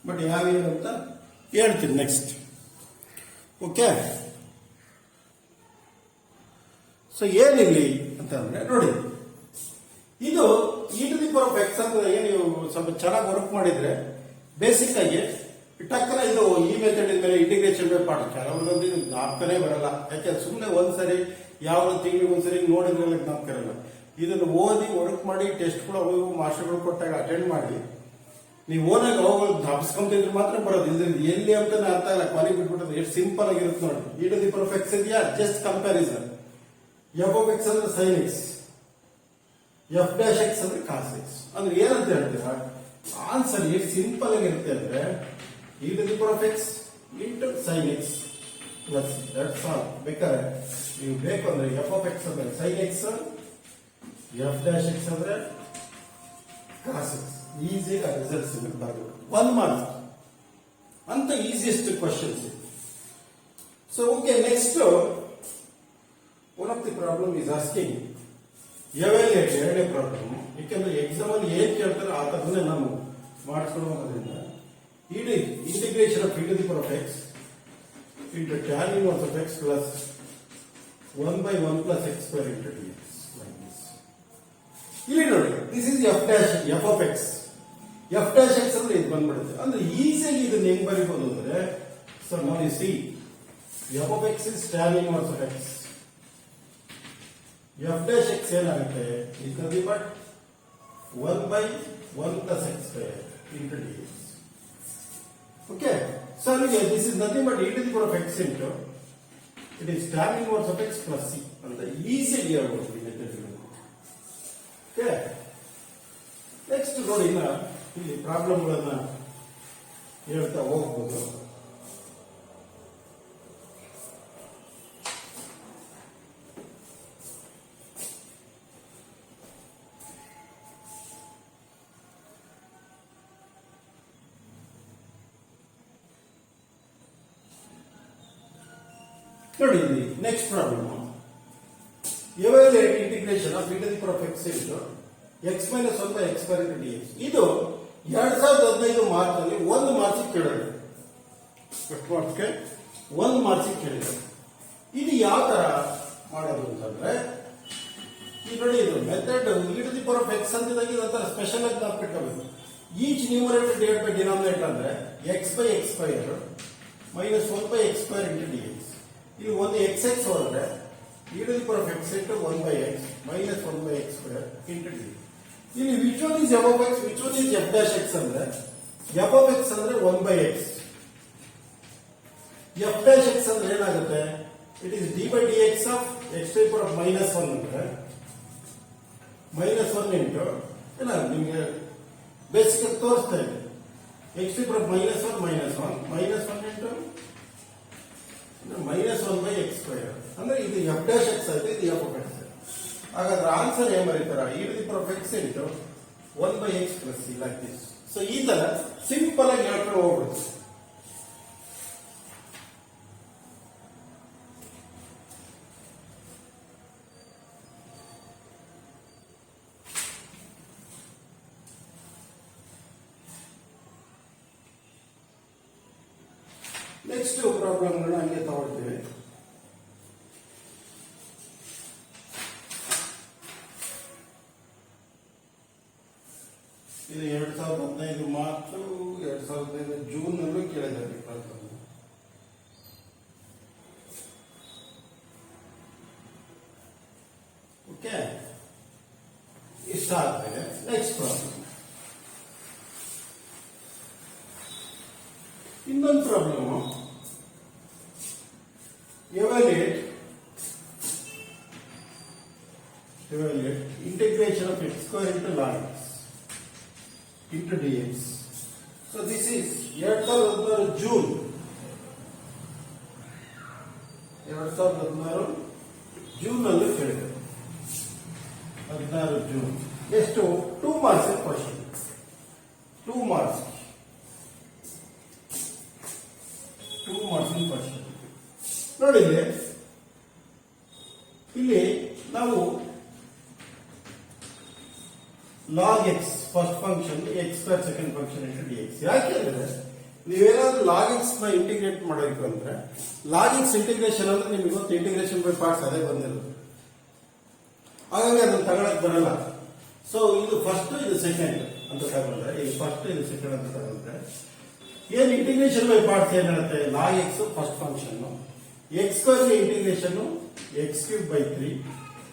ಬಟ್ ಯಾವ್ಯಾವ ಅಂತ ಹೇಳ್ತೀನಿ ನೆಕ್ಸ್ಟ್. ಓಕೆ, ಸೊ ಏನಿಲ್ಲಿ ಅಂತಂದ್ರೆ ನೋಡಿ, ಇದು e to the power of x ಅಂದ್ರೆ ನೀವು ಸ್ವಲ್ಪ ಚೆನ್ನಾಗಿ ವರ್ಕ್ ಮಾಡಿದ್ರೆ ಬೇಸಿಕ್ ಆಗಿ ಟಕ್ಕನ ಇದು ಈ ಮೆಥಡ್ ಮೇಲೆ ಇಂಟಿಗ್ರೇಷನ್ ಬೈ ಪಾರ್ಟ್. ಕೆಲವೊಂದು ಇದು ಜ್ಞಾಪಕನೇ ಬರಲ್ಲ, ಯಾಕೆ ಸುಮ್ಮನೆ ಒಂದ್ಸರಿ ಯಾವ ತಿಂಗಳಿಗೆ ಒಂದ್ಸರಿ ನೋಡಿದ್ರೆಲ್ಲ ಜ್ಞಾಪಕ ಇರಲ್ಲ. ಇದನ್ನು ಓದಿ ವರ್ಕ್ ಮಾಡಿ ಟೆಸ್ಟ್ಗಳು ಅವು ಮಾಸ್ಟರ್ಗಳು ಕೊಟ್ಟಾಗ ಅಟೆಂಡ್ ಮಾಡಿ ನೀವು ಓನಾಗ ಅವುಗಳು ಜ್ಞಾಪಿಸ್ಕೊಂತಿದ್ರೆ ಮಾತ್ರ ಬರೋದು. ಇದ್ರಿಂದ ಎಲ್ಲಿ ಅಂತಾನೆ ಅರ್ಥ ಇಲ್ಲ, ಕೊನೆಗೆ ಬಿಟ್ಬಿಟ್ಟದ್ದು. ಎಷ್ಟು ಸಿಂಪಲ್ ಆಗಿರುತ್ತೆ ನೋಡಿ. e to the power of x ಇದೆಯಾ, just comparison. f of x ಅಂದ್ರೆ sin x, f dash x ಅಂದ್ರೆ cos x. ಅಂದ್ರೆ ಏನಂತ ಹೇಳ್ತೀರಾ, ಆನ್ಸರ್ ಎಷ್ಟು ಸಿಂಪಲ್ ಆಗಿರುತ್ತೆ ಅಂದ್ರೆ e to the power of x into sin x plus that's all. ಬೇಕಾದ್ರೆ ನೀವು ಬೇಕು ಅಂದ್ರೆ f of x ಅಂದ್ರೆ sin x, f dash x ಅಂದ್ರೆ cos x. ಈಸಿ ರಿಸಲ್ಟ್ಸ್ ಬರಬೇಕು. 1 ಮಾರ್ಕ್ ಅಂತ easiest questions. So okay, next one of the problem is asking evaluate. ಎರಡನೇ ಪ್ರಾಬ್ಲಮ್, ಯಾಕೆಂದ್ರೆ ಎಕ್ಸಾಮ್ ಅಲ್ಲಿ ಏನ್ ಕೇಳ್ತಾರೆ ಆ ತರನೇ ನಾವು ಮಾಡಿಸ್ಕೊಳ್ಳೋದ್ರಿಂದ integration of e to the power of x into tan inverse of x plus 1 by 1 plus x square into dx, like this. ಇಲ್ಲಿ ನೋಡಿ, this is f of x. f dash x ಅಂದ್ರೆ ಇದು ಬಂದ್ಬಿಡುತ್ತೆ. ಅಂದ್ರೆ ಈಸಿಯಾಗಿ ಇದನ್ನ ಹೆಂಗ್ ಬರೀಬಹುದು ಅಂದ್ರೆ, ಸೊ ನಾವು U C f of x is tan inverse of x. f dash x ಏನಾಗುತ್ತೆ, is nothing but 1 by 1 plus x square into dx. Okay, so this is nothing but e to the power of x into, it is tan inverse of x plus c. ಅಂತ ಈಸಿಯಾಗಿ ಹೇಳ್ಬೋದು ಈ ಮೆಥಡ್. ಓಕೆ, ನೆಕ್ಸ್ಟ್ ನೋಡಿ, ಇನ್ನ ಇಲ್ಲಿ ಪ್ರಾಬ್ಲಮ್ಗಳನ್ನ ಹೇಳ್ತಾ ಹೋಗ್ಬೋದು. ನೋಡಿ, next problem, evaluate integration of e to the power of x into x minus 1 by x square into dx. ಇದು 2015 ಮಾರ್ಚ್ ಅಲ್ಲಿ 1 ಮಾರ್ಕ್ಸ್ ಕೇಳಿದ್ರು. ಎಷ್ಟು ಮಾರ್ಕ್ಸ್ಗೆ? 1 ಮಾರ್ಕ್ಸ್ ಕೇಳಿದ್ರು. ಇದು ಯಾವ ತರ ಮಾಡೋದು ಅಂತಂದ್ರೆ, ಈ ನೋಡಿ, ಇದು method e to the power of x ಅಂತಿದಾಗ ಇದೊಂಥರ ಸ್ಪೆಷಲ್ ಆಗಿ ನಾವು ಇಟ್ಕೋಬೇಕು. Each numerator divide by denominator ಅಂದ್ರೆ x by x square minus 1 by x square into dx. ಇಲ್ಲಿ ಒಂದು xx ಹೋದ್ರೆ e to the power of x into 1 by x minus 1 by x square into d. ಇಲ್ಲಿ which one is f of x, which one is f dash x ಅಂದ್ರೆ f of x ಅಂದ್ರೆ 1 by x, f dash x ಅಂದ್ರೆ ಏನಾಗುತ್ತೆ, it is d by dx of x to the power of minus 1 ಅಂದ್ರೆ minus 1 into ನಿಮಗೆ ಬೇಸಿಕ್ ತೋರಿಸ್ತಾ ಇದೆ, x to the power of minus 1 into minus 1 by x square. ಅಂದ್ರೆ ಇದು f dash x ಆಯ್ತು, ಇದು f of x. ಹಾಗಾದ್ರೆ ಆನ್ಸರ್ ಏನ್ ಬರೀತಾರ, e to the power of x into 1 by x plus c, like this. So ಈ ತರ ಸಿಂಪಲ್ ಆಗಿ ಹೇಳ್ಕೊಂಡು ಹೋಗ್ಬಿಡುತ್ತೆ. ನೆಕ್ಸ್ಟ್ ಪ್ರಾಬ್ಲಮ್ಗಳನ್ನ ಹಂಗೆ ತಗೊಳ್ತೀವಿ. ಇದು 2015 ಮಾರ್ಚ್ 2015 ಜೂನ್ ನಲ್ಲೂ ಕೇಳಿದ್ದಾರೆ ಪ್ರಾಬ್ಲಮ್. ಓಕೆ, ಇಷ್ಟ ಆದ್ಮೇಲೆ ನೆಕ್ಸ್ಟ್ ಪ್ರಾಬ್ಲಮ್. ಇನ್ನೊಂದು problem, evaluate integration of x square into log x into dx. So this is 2016 June 2016 June ನಲ್ಲಿ ಕೇಳಿದೆ. 16 ಜೂನ್ ಎಷ್ಟು? 2 ಮಾರ್ಕ್ಸ್ ಕ್ವಶನ್. 2 ಮಾರ್ಕ್ಸ್ ಕ್ವಶನ್ ನೋಡಿ. ಇಲ್ಲಿ ನಾವು log x first function, x square second function into D X. ಯಾಕೆಂದ್ರೆ ನೀವೇನಾದ್ರೂ ಲಾಗ್ ಎಕ್ಸ್ ನ ಇಂಟಿಗ್ರೇಟ್ ಮಾಡಬೇಕು ಅಂದ್ರೆ, ಲಾಗ್ ಎಕ್ಸ್ ಇಂಟಿಗ್ರೇಷನ್ ಅಂದ್ರೆ ನಿಮ್ಗೆ ಗೊತ್ತು, ಇಂಟಿಗ್ರೇಷನ್ ಬೈ ಪಾರ್ಟ್ಸ್ ಅದೇ ಬಂದಿರೋದು. ಹಾಗಾಗಿ ಅದನ್ನ ತಗೊಳಕ್ ಬರಲ್ಲ. ಸೊ ಇದು ಫಸ್ಟ್, ಇದು ಸೆಕೆಂಡ್ ಅಂತ ತಗೊಂಡ್ರೆ, ಇದು ಫಸ್ಟ್ ಇದು ಸೆಕೆಂಡ್ ಅಂತ ತಗೊಂಡ್ರೆ ಏನ್ ಇಂಟಿಗ್ರೇಷನ್ ಬೈ ಪಾರ್ಟ್ಸ್ ಏನ್ ಹೇಳುತ್ತೆ? Log x first function, x square integration x cube by 3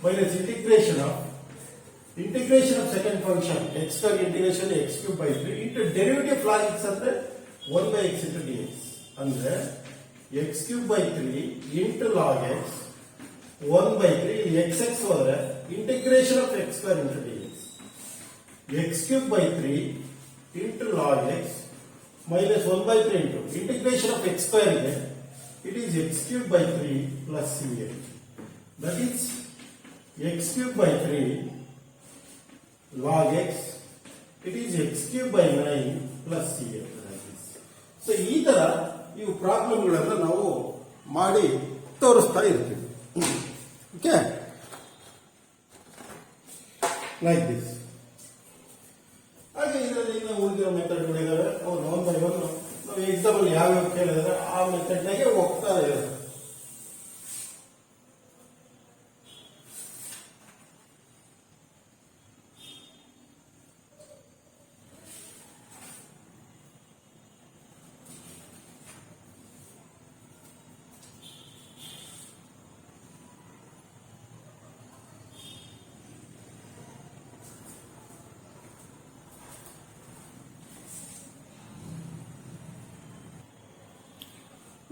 minus integration of second function x square integration x cube by 3 into derivative log x ಅಂದ್ರೆ 1 by x into D x ಅಂದ್ರೆ x cube by 3 into log x 1 by 3. ಇಲ್ಲಿ ಎಕ್ಸ್ ಎಕ್ಸ್ ಹೋದ್ರೆ integration of X square into D x, x cube by 3 into log x minus 1 by 3 into integration of x square again, it is x cube by 3 plus c8. That is x cube by 3 log x, it is x cube by 9 plus c8. So ಈ ತರ ಇವು ಪ್ರಾಬ್ಲಮ್ಗಳನ್ನ ನಾವು ಮಾಡಿ ತೋರಿಸ್ತಾ ಇರ್ತೀವಿ. Okay, like this. ಹಾಗೆ ಇದರಲ್ಲಿ ಇನ್ನು ಉಳಿದಿರೋ ಮೆಥಡ್ಗಳಿದ್ದಾವೆ. ಅವ್ರು 1 by 1 ನಾವು ಎಕ್ಸಾಂಪಲ್ ಯಾವ್ಯಾವ ಕೇಳಿದ್ರೆ ಆ ಮೆಥಡ್ನಾಗೆ ಹೋಗ್ತಾ ಇರೋದು.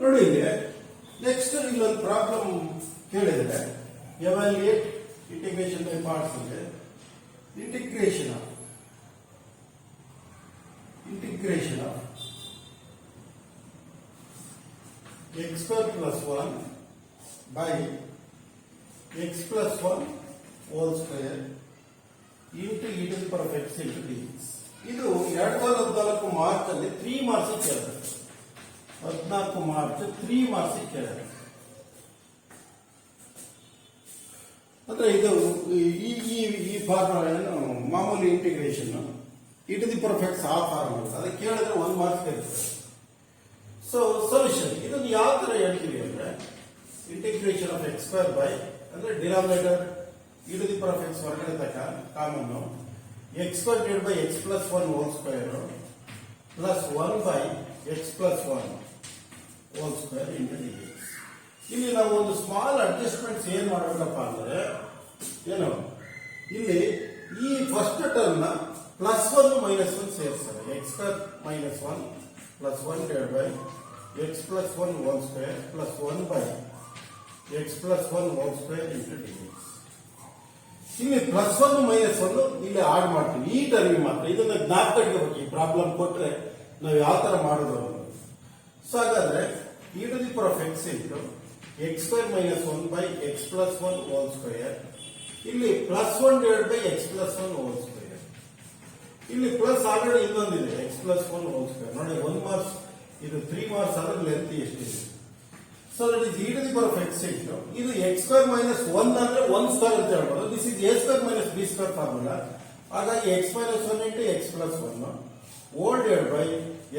ನೋಡಿ, ಇಲ್ಲಿ ನೆಕ್ಸ್ಟ್ ಇಲ್ಲೊಂದು ಪ್ರಾಬ್ಲಮ್ ಕೇಳಿದ್ರೆ, ಎವಾಲ್ಯೂಯೇಟ್ ಇಂಟಿಗ್ರೇಷನ್ ಬೈ ಪಾರ್ಟ್ಸ್ ಇದೆ. Integration of X square plus 1 by X plus 1 whole square into E to the power of X into D X. ಇದು 2014 ಮಾರ್ಚ್ ಅಲ್ಲಿ 3 ಮಾರ್ಕ್ಸ್ ಕೇಳಿದೆ. 14 ಮಾರ್ಚ್ 3 ಮಾರ್ಕ್ಸ್ ಕೇಳಿದೆ. ಅಂದ್ರೆ ಇದು ಈ ಫಾರ್ಮುಲಾ ಏನು ಮಾಮೂಲಿ integration E to the power of X ಆ ಫಾರ್ಮುಲಾ ಅದಕ್ಕೆ ಕೇಳಿದ್ರೆ 1 ಮಾರ್ಕ್ಸ್ ಇರ್ತದೆ. ಸೊ ಸೊಲ್ಯೂಷನ್ ಇದನ್ನು ಯಾವ ತರ ಹೇಳ್ತೀವಿ ಅಂದ್ರೆ, integration of X square by ಅಂದ್ರೆ denominator e to the power of x ಹೊರಗಡೆ ತಕ್ಕ common, x square divided by X plus 1 whole square plus 1 by X plus 1 whole square into D x. ಇಲ್ಲಿ ನಾವು ಒಂದು ಸ್ಮಾಲ್ ಅಡ್ಜಸ್ಟ್ಮೆಂಟ್ಸ್ ಏನ್ ಮಾಡಬೇಕಪ್ಪ ಅಂದ್ರೆ, ಏನು ಇಲ್ಲಿ ಈ ಫಸ್ಟ್ ಟರ್ಮ್ ನ ಪ್ಲಸ್ 1 ಮೈನಸ್ 1 ಸೇರಿಸ್ತಾರೆ. X square minus 1 plus 1 divide by X plus 1 whole square plus 1 by X plus 1 whole square into D x. ಇಲ್ಲಿ ಪ್ಲಸ್ 1 ಮೈನಸ್ 1 ಇಲ್ಲಿ ಆಡ್ ಮಾಡ್ತೀವಿ ಈ ಟರ್ಮ್ ಮಾತ್ರ. ಇದನ್ನ ಜ್ಞಾಪಕ ಇಟ್ಕೋಬೇಕು. ಈ ಪ್ರಾಬ್ಲಮ್ ಕೊಟ್ರೆ ನಾವು ಯಾವ ತರ ಮಾಡೋದು ಅನ್ನೋದು. ಸೊ ಹಾಗಾದ್ರೆ e to the power of X into x square minus 1 by X plus 1 whole square, ಇಲ್ಲಿ plus 1 divide by X plus 1 whole square. ಇಲ್ಲಿ ಪ್ಲಸ್ ಆಲ್ರೆಡಿ ಇನ್ನೊಂದಿದೆ ಎಕ್ಸ್ ಪ್ಲಸ್ 1 ಹೋಲ್ ಸ್ಕ್ವೇರ್. ನೋಡಿ 1 ಮಾರ್ಕ್ಸ್, ಇದು 3 ಮಾರ್ಕ್ಸ್ ಆದ್ರೆ ಲೆಂತ್ ಎಷ್ಟಿದೆ. So that is e to the power of X into ಇದು ಎಕ್ಸ್ ಸ್ಕ್ವೇರ್ ಮೈನಸ್ 1 ಅಂದ್ರೆ 1 ಸ್ಕ್ವೇರ್ ಅಂತ ಹೇಳ್ಬೋದು. This is a square minus b square formula. ಹಾಗಾಗಿ x minus 1 into x plus 1 whole divide by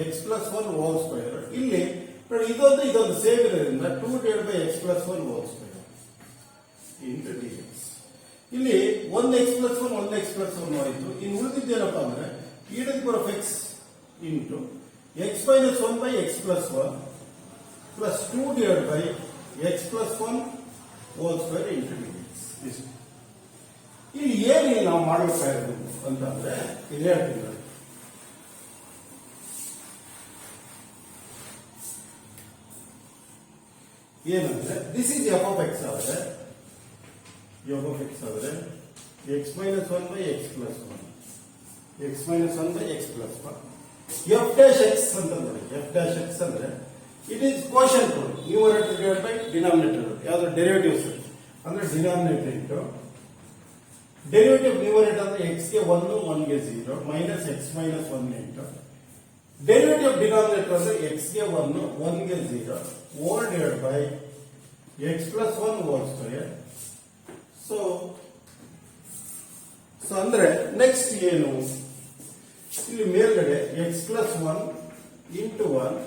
X plus 1 whole square. ಇಲ್ಲಿ ನೋಡಿ ನೋಡಿ ಇದೊಂದು ಸೇಮ್ ಇರೋದ್ರಿಂದ 2 divided by x plus 1 whole square into dx. ಇಲ್ಲಿ 1x ಪ್ಲಸ್ 1 1x ಪ್ಲಸ್ 1 ಹೋಯಿತು. ಇನ್ನು ಉಳಿದಿದ್ದೇನಪ್ಪ ಅಂದ್ರೆ e to the power of x into x minus 1 by x plus 1 plus 2 divided by x plus 1 whole square into dx. ಇಲ್ಲಿ ಏನು ನಾವು ಮಾಡಬೇಕಾಗಿರೋದು ಅಂತಂದ್ರೆ ಇಲ್ಲಿ ಹೇಳ್ತೀನಿ ನೋಡಿ. ಏನಂದ್ರೆ this is f of x ಆದ್ರೆ x minus 1 by X plus 1 x minus 1 by X plus 1 f dash x ಅಂತ ನೋಡಿ. ಎಫ್ ಡ್ಯಾಶ್ ಎಕ್ಸ್ ಅಂದ್ರೆ it is quotient numerator divide by denominator. ಯಾವ್ದು ಡೆರಿವೇಟಿವ್ಸ್ ಅಂದ್ರೆ ಡಿನಾಮಿನೇಟರ್ ಇಂಟು ಡೆರಿವೇಟಿವ್ ನ್ಯೂಮರೇಟರ್ ಅಂದ್ರೆ ಎಕ್ಸ್ ಗೆ 1 1 ಗೆ 0 minus x minus 1 into derivative denominator ಅಂದ್ರೆ ಎಕ್ಸ್ ಗೆ 1 1 ಗೆ 0 whole divide by X plus 1 whole square. So ಅಂದ್ರೆ ನೆಕ್ಸ್ಟ್ ಏನು ಇಲ್ಲಿ ಮೇಲ್ಗಡೆ x plus 1 into 1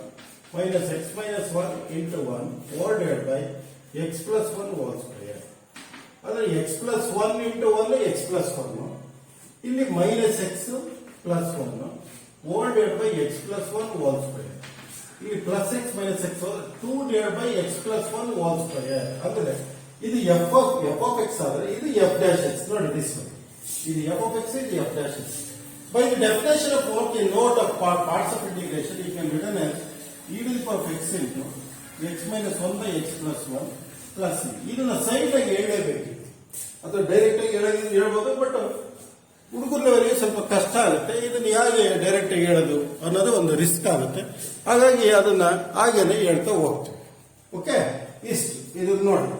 minus x minus 1 into 1 whole divide by X plus 1 whole square. ಅಂದ್ರೆ x plus 1 into 1 x plus 1 ಇಲ್ಲಿ minus x plus 1 whole divide by X plus 1 whole square. ಇಲ್ಲಿ plus x minus x 2 divide by X plus 1 whole square. ಅಂದ್ರೆ ಇದು ಎಫ್ ಆಫ್ ಎಕ್ಸ್ ಆದ್ರೆ ಇದು ಎಫ್ ಡ್ಯಾಶ್ ಎಕ್ಸ್. ನೋಡಿ ದಿಸ್ ಇದು ಎಫ್ ಆಫ್ ಎಕ್ಸ್, ಇದು F dash X. By the definition of what the note of parts of integration you can return as e to the power of X into X minus 1 by X plus 1 plus ಇದನ್ನ ಸೈಡ್ ಆಗಿ ಹೇಳಲೇಬೇಕು. ಅಥವಾ ಡೈರೆಕ್ಟ್ ಆಗಿ ಹೇಳ್ಬೋದು, ಬಟ್ ಹುಡುಗರವರಿಗೆ ಸ್ವಲ್ಪ ಕಷ್ಟ ಆಗುತ್ತೆ. ಇದನ್ನ ಹೇಗೆ ಡೈರೆಕ್ಟ್ ಆಗಿ ಹೇಳೋದು ಅನ್ನೋದು ಒಂದು ರಿಸ್ಕ್ ಆಗುತ್ತೆ. ಹಾಗಾಗಿ ಅದನ್ನ ಹಾಗೇನೆ ಹೇಳ್ತಾ ಹೋಗ್ತೀವಿ. ಓಕೆ, ಇಷ್ಟು ಇದನ್ನ ನೋಡಿ.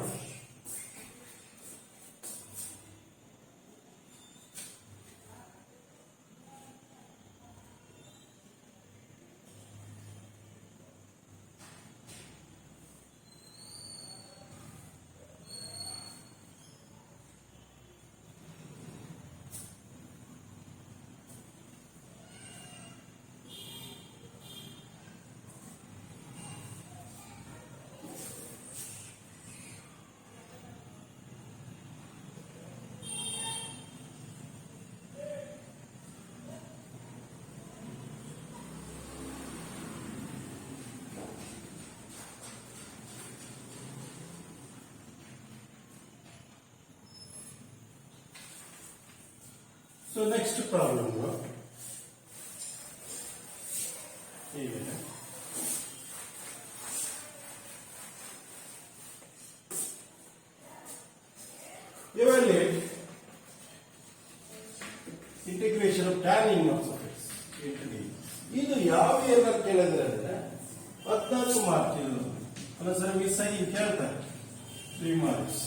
So next problem ಹೀಗೆ evaluate integration of tan inverse of x into d. ಇದು ಯಾವ ಇಯರ್ ಅಂತ ಕೇಳಿದ್ರೆ ಅಂದ್ರೆ 14 ಮಾರ್ಕ್ ಅಲ್ಲ ಸರ್, ಮಿಸ್ ಆಗಿ ಕೇಳ್ತಾರೆ 3 ಮಾರ್ಕ್ಸ್.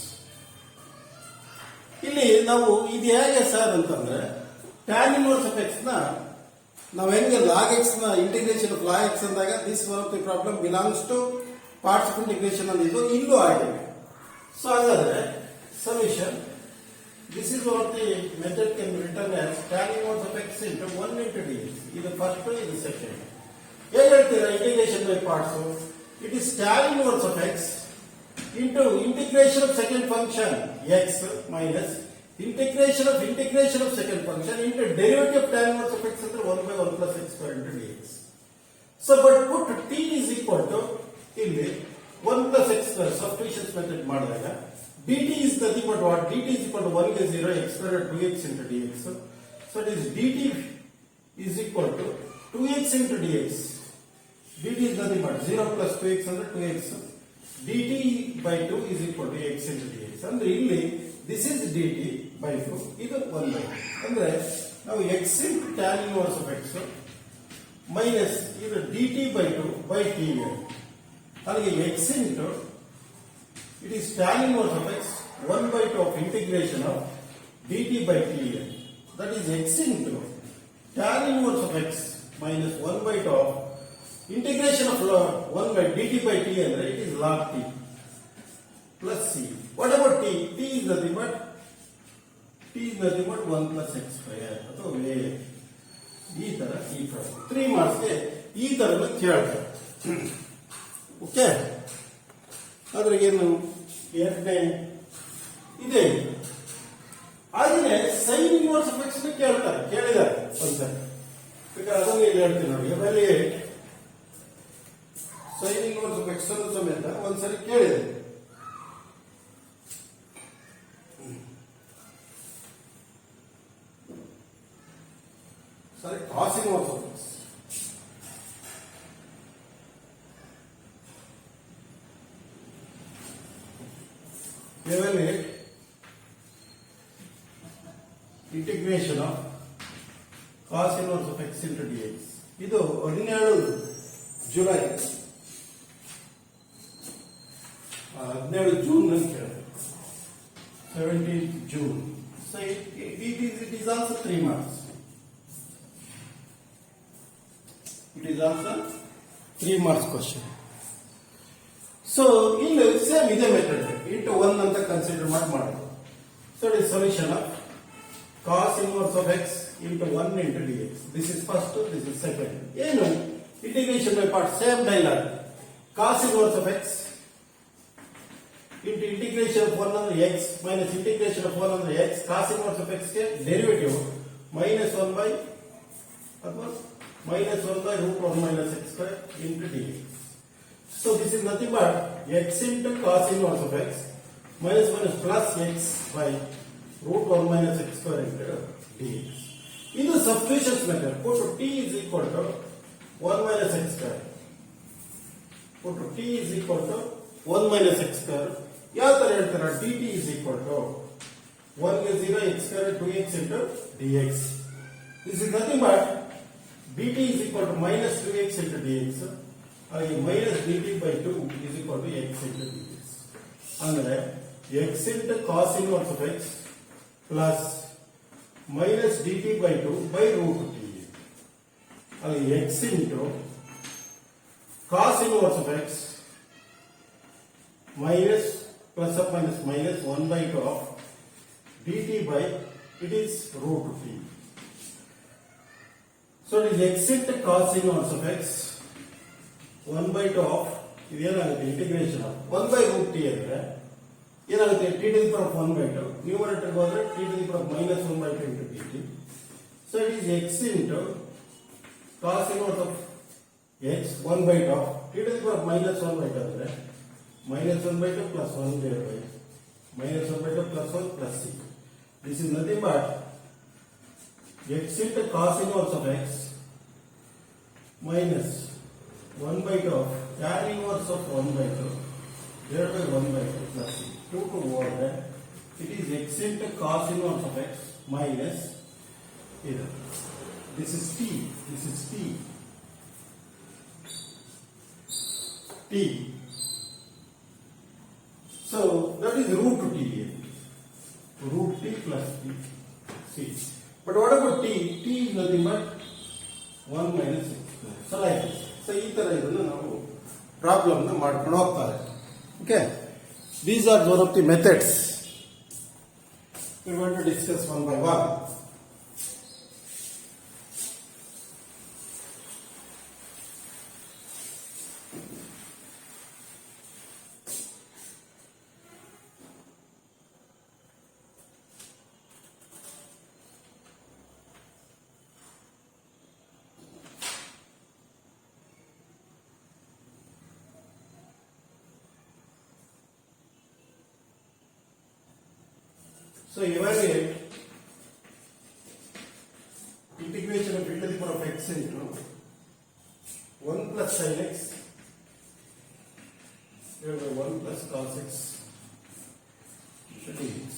ಇಲ್ಲಿ ನಾವು ಇದು ಹೇಗೆ ಸರ್ ಅಂತಂದ್ರೆ tan inverse of x ನ ನಾವು ಹೆಂಗೆ log x ನ ಇಂಟಿಗ್ರೇಷನ್ ಆಫ್ log x ಅಂದಾಗ this one of the problem belongs to parts of integration ಅಂತ ಇದು ಇಲ್ಲೂ ಆಗಿದೆ. ಸೊ ಹಾಗಾದ್ರೆ solution, this is what the method can be written as tan inverse of x into 1 into dx. ಇದು ಫಸ್ಟ್, ಇದು ಸೆಕೆಂಡ್. ಹೇಗೆ ಹೇಳ್ತೀರಾ integration by parts? It is tan inverse of x into integration of second function x minus integration of second function into derivative of tan inverse of x ಅಂದ್ರೆ 1 by 1 plus x square into dx. So but put t is equal to ಇಲ್ಲಿ 1 plus x square substitution method ಮಾಡಿದಾಗ dt is nothing but what? dt is equal to 1 is 0 x square 2x into dx. So it is dt is equal to 2x into dx. dt is nothing but 0 plus 2x under 2x. dt by 2 is equal to x into dx. ಅಂದ್ರೆ ಇಲ್ಲಿ this is dt by 2, ಇದು 1 by 2. ಅಂದ್ರೆ ನಾವು x into tan inverse of x minus ಇದು dt by 2 by t. ಅಲ್ಲಿಗೆ x into it is tan inverse of x 1 by 2 of integration of dt by t. That is x into tan inverse of x minus 1 by 2 of integration of 1 by dt by t ಅಂದ್ರೆ it is log t plus c. What about t? t is nothing but 1 plus x square ಅಥವಾ ಈ ತರ 3 ಮಾರ್ಕ್ಸ್ ಗೆ ಈ ತರ ಕೇಳ್ತಾರೆ. ಓಕೆ, ಅದ್ರಾಗೇನು ಎರಡನೇ ಇದೆ. ಹಾಗೆಯೇ ಸೈನ್ ಇನ್ವರ್ಸ್ ಆಫ್ ಎಕ್ಸ್ ಕೇಳಿದ್ದಾರೆ ಒಂದ್ಸರಿ, ಬೇಕಾದ್ರೆ ಅದನ್ನು ಇಲ್ಲಿ ಹೇಳ್ತೀನಿ ನೋಡಿ. ಆಮೇಲೆ ಸೈನ್ ಇನ್ವರ್ಸ್ ಆಫ್ ಎಕ್ಸ್ ಸಮೇತ ಒಂದ್ಸರಿ ಕೇಳಿದೆ. ಸರಿ, cos inverse of x integration of cos inverse of X into D X. ಇದು 17 ಜುಲೈ 17 ಜೂನ್ ಅಂತ ಕೇಳಿದೆ, 17th June. So it is also 3 marks. It is also 3 marks question. So ಇಲ್ಲಿ ಸೇಮ್ ಇದೇ ಮೆಥಡ್ ಇಂಟು 1 ಅಂತ ಕನ್ಸಿಡರ್ ಮಾಡೋದು. So it is solution of cos inverse of x into 1 into dx. This is first, this is second. ಏನು integration by part, same dialogue. Cos inverse of x into integration of 1 under x minus integration of 1 under x. Cos inverse of x के derivative minus 1 by root 1 minus x square into dx. So this is nothing but x into cos inverse of x minus plus x by root 1 minus x square into dx. In the substitution method, put t is equal to 1 minus x square. Put t is equal to 1 minus x square. ಯಾವ ತರ ಹೇಳ್ತಾರೆ, dt is equal to 1 ಗೆ 0 x square 2x into dx. This is nothing but dt is equal to minus 2x into dx. ಹಾಗೆ minus dt by 2 is equal to x into dx. ಅಂದ್ರೆ x into cos inverse of x plus minus dt by 2 by root t. ಅಲ್ಲಿ x into cos inverse of x minus plus up minus 1 by 2 of dt by it is root t. So it is x into cos inverse of x 1 by 2 of ಇದೇನಾಗುತ್ತೆ integration of 1 by root t ಅಂದ್ರೆ ಏನಾಗುತ್ತೆ t to the power of 1 by 2 numerator ಹೋದ್ರೆ t to the power of minus 1 by 2 into dt. So it is x into cos inverse of x 1 by 2 of t to the power of minus 1 by 2 ಅಂದ್ರೆ minus 1 by 2 plus 1 divided by minus 1 by 2 plus 1 plus c. This is nothing but x into cos inverse of x minus 1 by 2 of tan inverse of 1 by 2 divided by 1 by 2 plus c. 2 to over there, it is x into cos inverse of x minus here. This is t. This is t. T. So that is root t here. Root t plus t. C. But what about t? T is nothing but 1 minus x square. So like this. So ಈ ತರ ಇದನ್ನು ನಾವು ಪ್ರಾಬ್ಲಮ್ ನ ಮಾಡ್ಕೊಂಡು ಹೋಗ್ತಾರೆ. Okay. These are one of the methods. We are going to discuss one by one. So evaluate integration of e to the power of x into 1 plus sin x divided by 1 plus cos x into dx.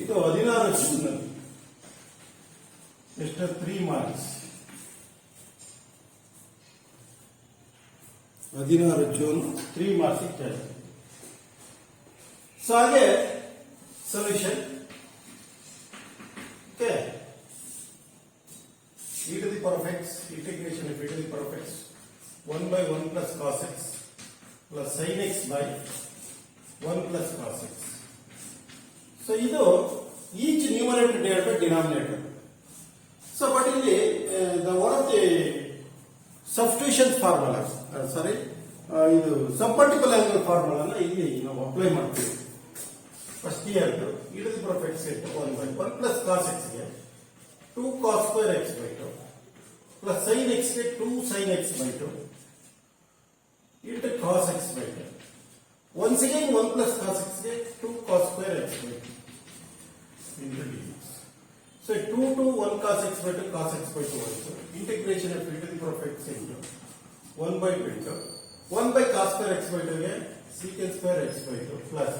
ಇದು 16 ಜೂನ್ ಎಷ್ಟು 3 ಮಾರ್ಕ್ಸ್ 16 ಜೂನ್ 3 ಮಾರ್ಕ್ಸ್ ಕೇಳಿದೆ. ಸೊ ಹಾಗೆ solution okay e to the power of x integration of e to the power of x 1 by 1 plus cos x plus sin x by 1 plus cos x. So ಇದು each numerator divided by denominator. So but ಇಲ್ಲಿ one of the substitution formulas ಇದು ಸಬ್ಮಲ್ಟಿಪಲ್ ಆಂಗಲ್ ಫಾರ್ಮುಲಾನ ಇಲ್ಲಿ ನಾವು ಅಪ್ಲೈ ಮಾಡ್ತೀವಿ. First year e to the power of x into 1 by 1 plus cos x ಗೆ 2 cos square x by 2 plus sin x ಗೆ 2 sin x by 2 into cos x by 2. Once again 1 plus cos x ಗೆ 2 cos square x by 2 into dx. So 2 to 1 cos x by 2 cos x by 2 also integration of e to the power of x into 1 by 2 into 1 by cos square x by 2 ಗೆ secant square x by 2 plus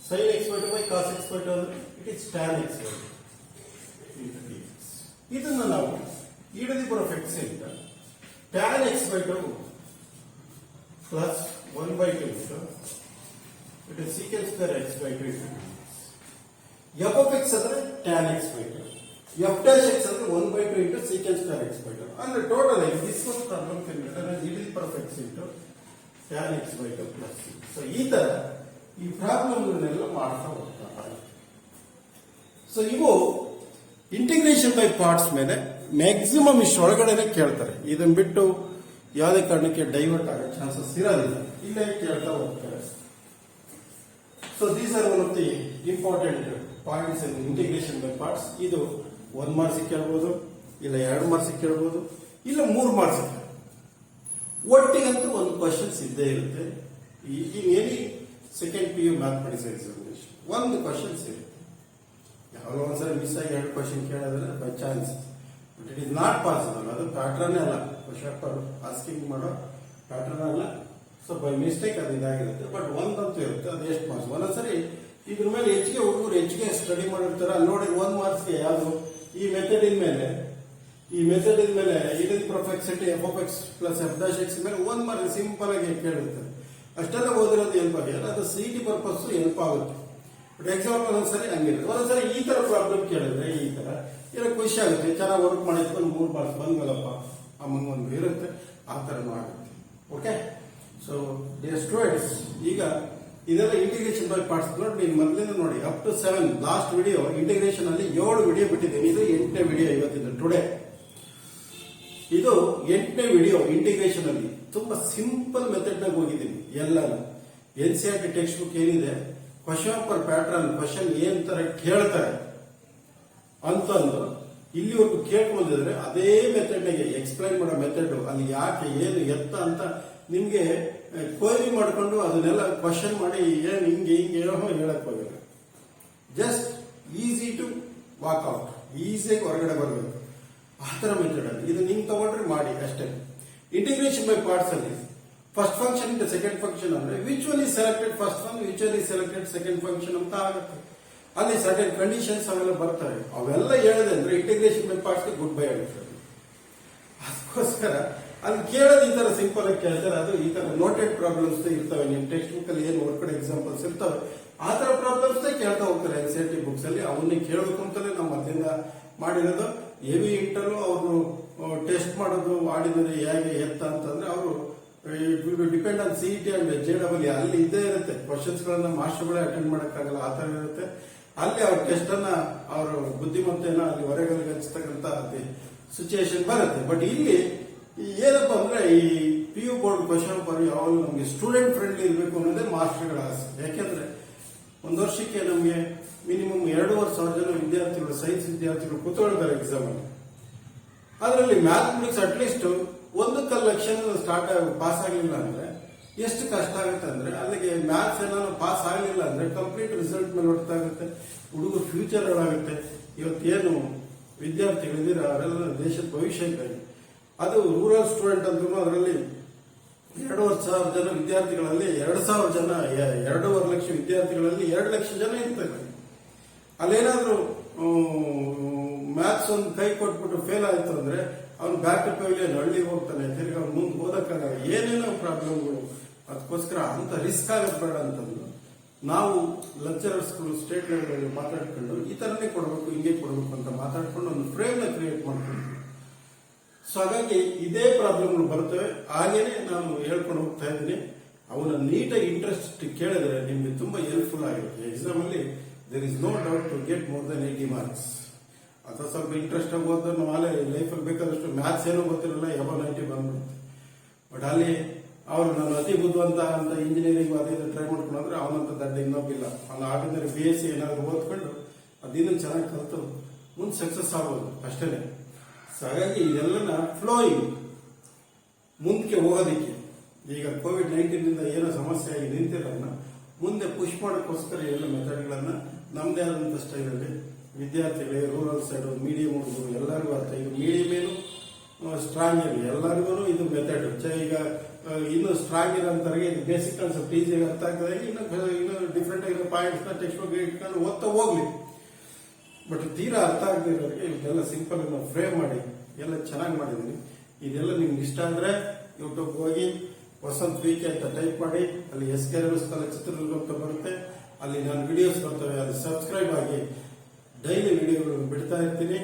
sin x by 2 by cos x by 2 ಅಂದ್ರೆ it is tan x by 2 into dx. ಇದನ್ನ ನಾವು e to the power of x into tan x by 2 plus 1 by 2 into it is secant square x by 2 into dx. f of x ಅಂದ್ರೆ tan x by 2, f dash x ಅಂದ್ರೆ 1 by 2 into secant square x by 2. ಅಂದ್ರೆ ಟೋಟಲ್ ಆಗಿ this was problem can be written as e to the power of x into tan x by 2 plus c. So ಈ ತರ ಈ ಪ್ರಾಬ್ಲಮ್ಗಳನ್ನೆಲ್ಲ ಮಾಡ್ತಾ ಹೋಗ್ತಾರೆ. ಸೊ ಇವು ಇಂಟಿಗ್ರೇಷನ್ ಬೈ ಪಾರ್ಟ್ಸ್ ಮೇಲೆ ಮ್ಯಾಕ್ಸಿಮಮ್ ಇಷ್ಟೊಳಗಡೆನೆ ಕೇಳ್ತಾರೆ. ಇದನ್ನ ಬಿಟ್ಟು ಯಾವುದೇ ಕಾರಣಕ್ಕೆ ಡೈವರ್ಟ್ ಆಗೋ ಚಾನ್ಸಸ್ ಇರೋದಿಲ್ಲ, ಇಲ್ಲೇ ಕೇಳ್ತಾ ಹೋಗ್ತಾರೆ. So these are one of the important points in integration by parts. ಇದು 1 ಮಾರ್ಕ್ಸ್ ಕೇಳ್ಬೋದು, ಇಲ್ಲ 2 ಮಾರ್ಕ್ಸ್ ಕೇಳ್ಬೋದು, ಇಲ್ಲ 3 ಮಾರ್ಕ್ಸ್. ಒಟ್ಟಿಗಂತೂ ಒಂದು ಕ್ವಶನ್ಸ್ ಇದ್ದೇ ಇರುತ್ತೆ. Any second PU mathematics examination ಒಂದು ಕ್ವಶನ್ಸ್ ಇರುತ್ತೆ. ಯಾವಾಗ ಒಂದ್ಸರಿ ಮಿಸ್ ಆಗಿ 2 ಕ್ವಶನ್ ಕೇಳೋದ್ರೆ by chance, but it is not possible. ಅದು ಪ್ಯಾಟ್ರನ್ ಅಲ್ಲ, ಕ್ವಶನ್ ಆಸ್ಕಿಂಗ್ ಮಾಡೋ ಪ್ಯಾಟ್ರನ್ ಅಲ್ಲ. ಸೊ ಬೈ ಮಿಸ್ಟೇಕ್ ಅದು ಇದಾಗಿರುತ್ತೆ. ಬಟ್ ಒಂದಂತೂ ಇರುತ್ತೆ, ಅದು ಎಷ್ಟು ಮಾರ್ಕ್ಸ್. ಒಂದೊಂದ್ಸರಿ ಇದ್ರ ಮೇಲೆ ಹುಡುಗರು ಹೆಚ್ಚಿಗೆ ಸ್ಟಡಿ ಮಾಡಿರ್ತಾರೆ. ಅಲ್ಲಿ ನೋಡಿ 1 ಮಾರ್ಕ್ಸ್ಗೆ ಯಾವುದು ಈ ಮೆಥಡಿನ ಮೇಲೆ e to the power of x into f of x plus f dash x ಮೇಲೆ 1 ಮಾರ್ಕ್ ಸಿಂಪಲ್ ಆಗಿ ಕೇಳಿರ್ತಾರೆ. ಅಷ್ಟೆಲ್ಲ ಓದಿರೋದು ಹೆಲ್ಪ್ ಆಗಿಲ್ಲ, ಅದು CET ಪರ್ಪಸ್ ಹೆಲ್ಪ್ ಆಗುತ್ತೆ. ಬಟ್ ಎಕ್ಸಾಂಪಲ್ ಒಂದ್ಸರಿ ಹಂಗಿರುತ್ತೆ. ಒಂದೊಂದ್ಸರಿ ಈ ತರ ಪ್ರಾಬ್ಲಮ್ ಕೇಳಿದ್ರೆ ಈ ತರ ಏನೋ ಖುಷಿ ಆಗುತ್ತೆ, ಚೆನ್ನಾಗಿ ವರ್ಕ್ ಮಾಡಿದ್ಕೊಂಡು 3 ಮಾರ್ಕ್ಸ್ ಬಂದ್ಮೇಲಪ್ಪ ಅಮ್ಮಂಗ ಒಂದು ಇರುತ್ತೆ, ಆ ಥರನೂ ಆಗುತ್ತೆ. ಓಕೆ, ಸೊ ಡಿಯರ್ ಸ್ಟೂಡೆಂಟ್ಸ್, ಈಗ ಇದೆಲ್ಲ ಇಂಟಿಗ್ರೇಷನ್ ಬೈ ಪಾರ್ಟ್ಸ್ ನೋಡಿ. ನೀವು ಮೊದಲಿಂದ ನೋಡಿ up to 7 last video integration ಅಲ್ಲಿ 7 ವಿಡಿಯೋ ಬಿಟ್ಟಿದ್ದೀನಿ. ಇದು 8ನೇ ವಿಡಿಯೋ ಇವತ್ತಿನ ಟುಡೇ. ಇದು 8ನೇ ವಿಡಿಯೋ ಇಂಟಿಗ್ರೇಷನ್ ಅಲ್ಲಿ. ತುಂಬಾ ಸಿಂಪಲ್ ಮೆಥಡ್ ನಾಗ ಹೋಗಿದ್ದೀನಿ. ಎಲ್ಲಾನು NCERT ಟೆಕ್ಸ್ಟ್ ಬುಕ್ ಏನಿದೆ, ಕ್ವಶನ್ ಪರ್ ಪ್ಯಾಟ್ರನ್, ಕ್ವಶನ್ ಏನ್ ತರ ಕೇಳ್ತಾರೆ ಅಂತಂದು ಇಲ್ಲಿವರೆಗೂ ಕೇಳ್ಕೊಂಡಿದ್ರೆ ಅದೇ ಮೆಥಡ್ ನಾಗೆ ಎಕ್ಸ್ಪ್ಲೈನ್ ಮಾಡೋ ಮೆಥಡ್, ಅಲ್ಲಿ ಯಾಕೆ ಏನು ಎತ್ತ ಅಂತ ನಿಮ್ಗೆ ಕ್ವೈರಿ ಮಾಡ್ಕೊಂಡು ಅದನ್ನೆಲ್ಲ ಕ್ವಶನ್ ಮಾಡಿ ಏನ್ ಹಿಂಗೆ ಏನೋ ಹೇಳಕ್ ಹೋಗಿಲ್ಲ. Just easy to walk out, ಈಸಿಯಾಗಿ ಹೊರಗಡೆ ಬರಬೇಕು, ಆ ತರ ಮೆಥಡ್ ಅಲ್ಲಿ. ಇದು ನಿಂಗೆ ತಗೊಂಡ್ರೆ ಮಾಡಿ ಅಷ್ಟೇ. ಇಂಟಿಗ್ರೇಷನ್ ಬೈ ಪಾರ್ಟ್ಸ್ ಅಲ್ಲಿ ಫಸ್ಟ್ ಫಂಕ್ಷನ್ ಇಂದ ಸೆಕೆಂಡ್ ಫಂಕ್ಷನ್ ಅಂದ್ರೆ which one is selected first function, which one is selected second function ಅಂತ ಆಗುತ್ತೆ. ಅಲ್ಲಿ ಸರ್ಟೆನ್ ಕಂಡೀಷನ್ಸ್ ಅವೆಲ್ಲ ಬರ್ತವೆ. ಅವೆಲ್ಲ ಹೇಳಿದೆ ಅಂದ್ರೆ integration by parts good bye ಆಗುತ್ತೆ. ಅದಕ್ಕೋಸ್ಕರ ಅಲ್ಲಿ ಕೇಳೋದು ಈ ತರ ಸಿಂಪಲ್ ಆಗಿ ಕೇಳ್ತಾರೆ. ಅದು ಈ ತರ ನೋಟೆಡ್ ಪ್ರಾಬ್ಲಮ್ಸ್ ಇರ್ತವೆ. ನಿಮ್ಮ ಟೆಕ್ಸ್ಟ್ ಬುಕ್ ಅಲ್ಲಿ ಏನು ವರ್ಕ್ ಎಕ್ಸಾಂಪಲ್ಸ್ ಇರ್ತವೆ, ಆ ತರ ಪ್ರಾಬ್ಲಮ್ಸ್ ಕೇಳ್ತಾ ಹೋಗ್ತಾರೆ NCERT ಬುಕ್ಸ್ ಅಲ್ಲಿ. ಅವನ್ನೇ ಕೇಳಬೇಕು ಅಂತಲೇ ನಾವು ಮೊದಲಿಂದ ಮಾಡಿರೋದು. ಹೆವಿ ಇಂಟರ್ಲು ಅವರು ಟೆಸ್ಟ್ ಮಾಡೋದು ಮಾಡಿದರೆ ಹೇಗೆ ಎತ್ತ ಅಂತಂದ್ರೆ ಅವರು it will be depend on CET and JEE. ಅಲ್ಲಿ ಇದ್ದೇ ಇರುತ್ತೆ ಕ್ವಶನ್ಸ್ ಗಳನ್ನ ಮಾಸ್ಟರ್ಗಳೇ ಅಟೆಂಡ್ ಮಾಡಕ್ಕಾಗಲ್ಲ, ಆ ತರ ಇರುತ್ತೆ. ಅಲ್ಲಿ ಅವ್ರ ಟೆಸ್ಟ್ ಅನ್ನ ಅವರು ಬುದ್ಧಿಮತ್ತೆನ ಅಲ್ಲಿ ಹೊರಗಡೆ ಹಚ್ಚತಕ್ಕಂತ ಸಿಚುಯೇಷನ್ ಬರುತ್ತೆ. ಬಟ್ ಇಲ್ಲಿ ಏನಪ್ಪಾ ಅಂದ್ರೆ ಈ PU ಬೋರ್ಡ್ ಕ್ವಶನ್ ಪರ್ ಯಾವಾಗಲೂ ನಮಗೆ ಸ್ಟೂಡೆಂಟ್ ಫ್ರೆಂಡ್ಲಿ ಇರಬೇಕು ಅನ್ನೋದೇ ಮಾಸ್ಟರ್ಗಳ ಆಸೆ. ಯಾಕೆಂದ್ರೆ ಒಂದು ವರ್ಷಕ್ಕೆ ನಮಗೆ ಮಿನಿಮಮ್ 2,500 ಜನ ವಿದ್ಯಾರ್ಥಿಗಳು, ಸೈನ್ಸ್ ವಿದ್ಯಾರ್ಥಿಗಳು ಕೂತ್ಕೊಳ್ತಾರೆ ಎಕ್ಸಾಮ್ ಅಲ್ಲಿ. ಅದರಲ್ಲಿ mathematics at least 1 lakh start pass ಆಗಲಿಲ್ಲ ಅಂದ್ರೆ ಎಷ್ಟು ಕಷ್ಟ ಆಗುತ್ತೆ ಅಂದ್ರೆ, ಅಲ್ಲಿಗೆ ಮ್ಯಾಥ್ಸ್ ಏನಾದ್ರು ಪಾಸ್ ಆಗಲಿಲ್ಲ ಅಂದ್ರೆ ಕಂಪ್ಲೀಟ್ ರಿಸಲ್ಟ್ ಮೇಲೆ ಹೊರತಾಗುತ್ತೆ, ಹುಡುಗರು ಫ್ಯೂಚರ್ ಹಾಳಾಗುತ್ತೆ. ಇವತ್ತೇನು ವಿದ್ಯಾರ್ಥಿಗಳಿದ್ದೀರ ಅವರೆಲ್ಲ ದೇಶದ ಭವಿಷ್ಯ ಇದ್ದಾಗ. ಅದು ರೂರಲ್ ಸ್ಟೂಡೆಂಟ್ ಅಂದ್ರೂ ಅದರಲ್ಲಿ 2,500 ಜನ ವಿದ್ಯಾರ್ಥಿಗಳಲ್ಲಿ 2,000 ಜನ, 2.5 ಲಕ್ಷ ವಿದ್ಯಾರ್ಥಿಗಳಲ್ಲಿ 2 ಲಕ್ಷ ಜನ ಇರ್ತಾರೆ. ಅಲ್ಲೇನಾದ್ರೂ ಮ್ಯಾಥ್ಸ್ ಒಂದು ಕೈ ಕೊಟ್ಬಿಟ್ಟು ಫೇಲ್ ಆಯ್ತು ಅಂದ್ರೆ ಅವ್ನು ಬ್ಯಾಕ್ ಟು ಪೆವಿಲಿಯನ್ ಹಳ್ಳಿಗೆ ಹೋಗ್ತಾನೆ, ತಿರ್ಗಿ ಅವ್ನು ಮುಂದೆ ಓದಕ್ಕಾಗಲ್ಲ, ಏನೇನೋ ಪ್ರಾಬ್ಲಮ್ಗಳು. ಅದಕ್ಕೋಸ್ಕರ ಅಂತ ರಿಸ್ಕ್ ಆಗೋದು ಬೇಡ ಅಂತಂದು ನಾವು ಲೆಕ್ಚರರ್ಸ್ಗಳು ಸ್ಟೇಟ್ ಲೆವೆಲ್ ಮಾತಾಡ್ಕೊಂಡು ಈ ತರನೇ ಕೊಡಬೇಕು, ಹಿಂಗೆ ಕೊಡಬೇಕು ಅಂತ ಮಾತಾಡ್ಕೊಂಡು ಒಂದು ಫ್ರೇಮ್ ನ ಕ್ರಿಯೇಟ್ ಮಾಡ್ಕೊಂಡು. ಸೊ ಹಾಗಾಗಿ ಇದೇ ಪ್ರಾಬ್ಲಮ್ಗಳು ಬರ್ತವೆ. ಹಾಗೇನೆ ನಾನು ಹೇಳ್ಕೊಂಡು ಹೋಗ್ತಾ ಇದ್ದೀನಿ. ಅವನ ನೀಟಾಗಿ ಇಂಟ್ರೆಸ್ಟ್ ಕೇಳಿದ್ರೆ ನಿಮ್ಗೆ ತುಂಬಾ ಹೆಲ್ಪ್ಫುಲ್ ಆಗಿರುತ್ತೆ. ಎಕ್ಸಾಮ್ ಅಲ್ಲಿ there is no doubt to get more than 80 marks. ಅದು ಅಥವಾ ಸ್ವಲ್ಪ ಇಂಟ್ರೆಸ್ಟ್ ಆಗಿ ಓದಿದ್ರೆ ನಾವು ಅಲ್ಲೇ ಲೈಫಲ್ಲಿ ಬೇಕಾದಷ್ಟು ಮ್ಯಾಥ್ಸ್ ಏನೂ ಗೊತ್ತಿರಲ್ಲ, ಎಬೋ 90 ಬಂದ್ಬಿಡುತ್ತೆ. ಬಟ್ ಅಲ್ಲಿ ಅವ್ರು ನಾನು ಅತಿ ಬುದ್ಧಿವಂತ ಅಂತ ಇಂಜಿನಿಯರಿಂಗ್ ಅದೇ ಟ್ರೈ ಮಾಡ್ಕೊಂಡ್ರೆ ಅವನಂತ ದಡ್ಡ ಇನ್ನೊಬ್ಬಿಲ್ಲ. ಅವ್ನು ಆರ್ಡಿನರಿ BSc ಏನಾದ್ರು ಓದ್ಕೊಂಡು ಅದಿನ್ನೂ ಚೆನ್ನಾಗಿ ಕಲಿತು ಮುಂದೆ ಸಕ್ಸಸ್ ಆಗ್ಬೋದು ಅಷ್ಟೇನೆ. ಸೊ ಹಾಗಾಗಿ ಇದೆಲ್ಲನ ಫ್ಲೋಯಿಂಗ್ ಮುಂದಕ್ಕೆ ಹೋಗೋದಕ್ಕೆ ಈಗ COVID-19 ಏನೋ ಸಮಸ್ಯೆ ಆಗಿ ನಿಂತಿರೋದನ್ನ ಮುಂದೆ ಪುಷ್ ಮಾಡೋಕ್ಕೋಸ್ಕರ ಎಲ್ಲ ಮೆಥಡ್ಗಳನ್ನ ನಮ್ದೇ ಆದಂಥ ಸ್ಟೈಲಲ್ಲಿ ವಿದ್ಯಾರ್ಥಿಗಳಿಗೆ ರೂರಲ್ ಸೈಡ್ ಮೀಡಿಯಂ ಹುಡುಗರು ಎಲ್ಲರಿಗೂ ಅರ್ಥ. ಈಗ ಮೀಡಿಯಂ ಏನು ಸ್ಟ್ರಾಂಗ್ ಇರಲಿ ಎಲ್ಲರಿಗೂ ಇದು ಮೆಥಡ್ ಈಗ ಇನ್ನು ಸ್ಟ್ರಾಂಗ್ ಇರೋಂಥವ್ರಿಗೆ ಇದು ಬೇಸಿಕ್ ಕಾನ್ಸೆಪ್ಟ್ ಈಸಿಯಾಗಿ ಅರ್ಥ ಆಗ್ತದೆ. ಇನ್ನು ಡಿಫ್ರೆಂಟ್ ಆಗಿರೋ ಪಾಯಿಂಟ್ಸ್ನ ಟೆಕ್ಸ್ಟ್ ಬುಕ್ ಇಟ್ಕೊಂಡು ಓದ್ತಾ ಹೋಗ್ಲಿ. ಬಟ್ ತೀರಾ ಅರ್ಥ ಆಗದೆ ಇರೋರಿಗೆ ಇದೆಲ್ಲ ಸಿಂಪಲ್ ನಾವು ಫ್ರೇಮ್ ಮಾಡಿ ಎಲ್ಲ ಚೆನ್ನಾಗಿ ಮಾಡಿದ್ದೀನಿ. ಇದೆಲ್ಲ ನಿಮ್ಗೆ ಇಷ್ಟ ಅಂದ್ರೆ ಯೂಟ್ಯೂಬ್ ಹೋಗಿ ವಸಂತ್ ವೀಕೆ ಅಂತ ಟೈಪ್ ಮಾಡಿ, ಅಲ್ಲಿ SK ಕಾಲೇಜ್ ಚಿತ್ರದುರ್ಗ ಅಂತ ಬರುತ್ತೆ, ಅಲ್ಲಿ ನಾನು ವಿಡಿಯೋಸ್ ಬರ್ತವೆ, ಅಲ್ಲಿ ಸಬ್ಸ್ಕ್ರೈಬ್ ಆಗಿ ಡೈಲಿ ವಿಡಿಯೋಗಳನ್ನು ಬಿಡ್ತಾ ಇರ್ತೀನಿ.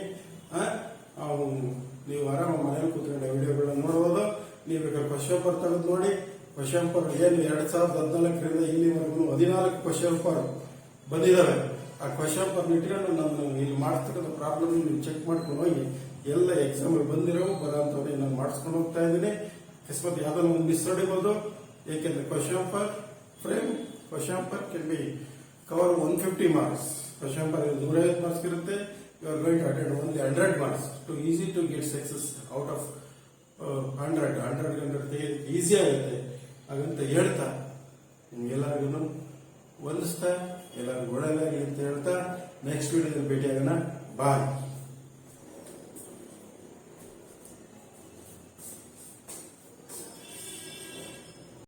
ನೀವು ಆರಾಮ ಮನೇಲಿ ಕೂತ್ಕೊಂಡು ವಿಡಿಯೋಗಳನ್ನ ನೋಡಬಹುದು. ನೀವು ಬೇಕಾದ್ರೆ ಕ್ವಶನ್ ಪೇಪರ್ ತೆಗೆದು ನೋಡಿ. ಕ್ವಶನ್ ಪೇಪರ್ ಏನು 2014ರಿಂದ ಇಲ್ಲಿವರೆಗೂ 14 ಕ್ವಶನ್ ಪೇಪರ್ ಬಂದಿದ್ದಾವೆ. ಆ ಕ್ವಶನ್ ಪೇಪರ್ ಇಟ್ಕೊಂಡು ನಾನು ಇಲ್ಲಿ ಮಾಡಿಸ್ತಕ್ಕಂಥ ಪ್ರಾಬ್ಲಮ್ ನೀವು ಚೆಕ್ ಮಾಡ್ಕೊಂಡು ಹೋಗಿ ಎಲ್ಲ ಎಕ್ಸಾಮ್ ಬಂದಿರೋ ಬರೋಂಥವ್ರಿಗೆ ನಾನು ಮಾಡಿಸ್ಕೊಂಡು ಹೋಗ್ತಾ ಇದ್ದೀನಿ. ಅಕಸ್ಮಾತ್ ಯಾವ್ದಾದ್ರು ಒಂದು ಮಿಸ್ ಹೊಡಿಬಹುದು. ಏಕೆಂದ್ರೆ question paper can be cover 150 marks. Question paper 150 marks ಇರುತ್ತೆ. You are going to attend only 100 marks to easy to get success out of 100 ತೆಗೆಯೋದಕ್ಕೆ ಈಸಿ ಆಗುತ್ತೆ. ಹಾಗಂತ ಹೇಳ್ತಾ ನಿಮ್ಗೆಲ್ಲರಿಗೂ ವಂದಿಸ್ತಾ ಎಲ್ಲರಿಗೂ ಒಳ್ಳೆಯದಾಗಲಿ ಅಂತ ಹೇಳ್ತಾ ನೆಕ್ಸ್ಟ್ ವಿಡಿಯೋದಲ್ಲಿ ಭೇಟಿಯಾಗೋಣ. ಬಾಯ್.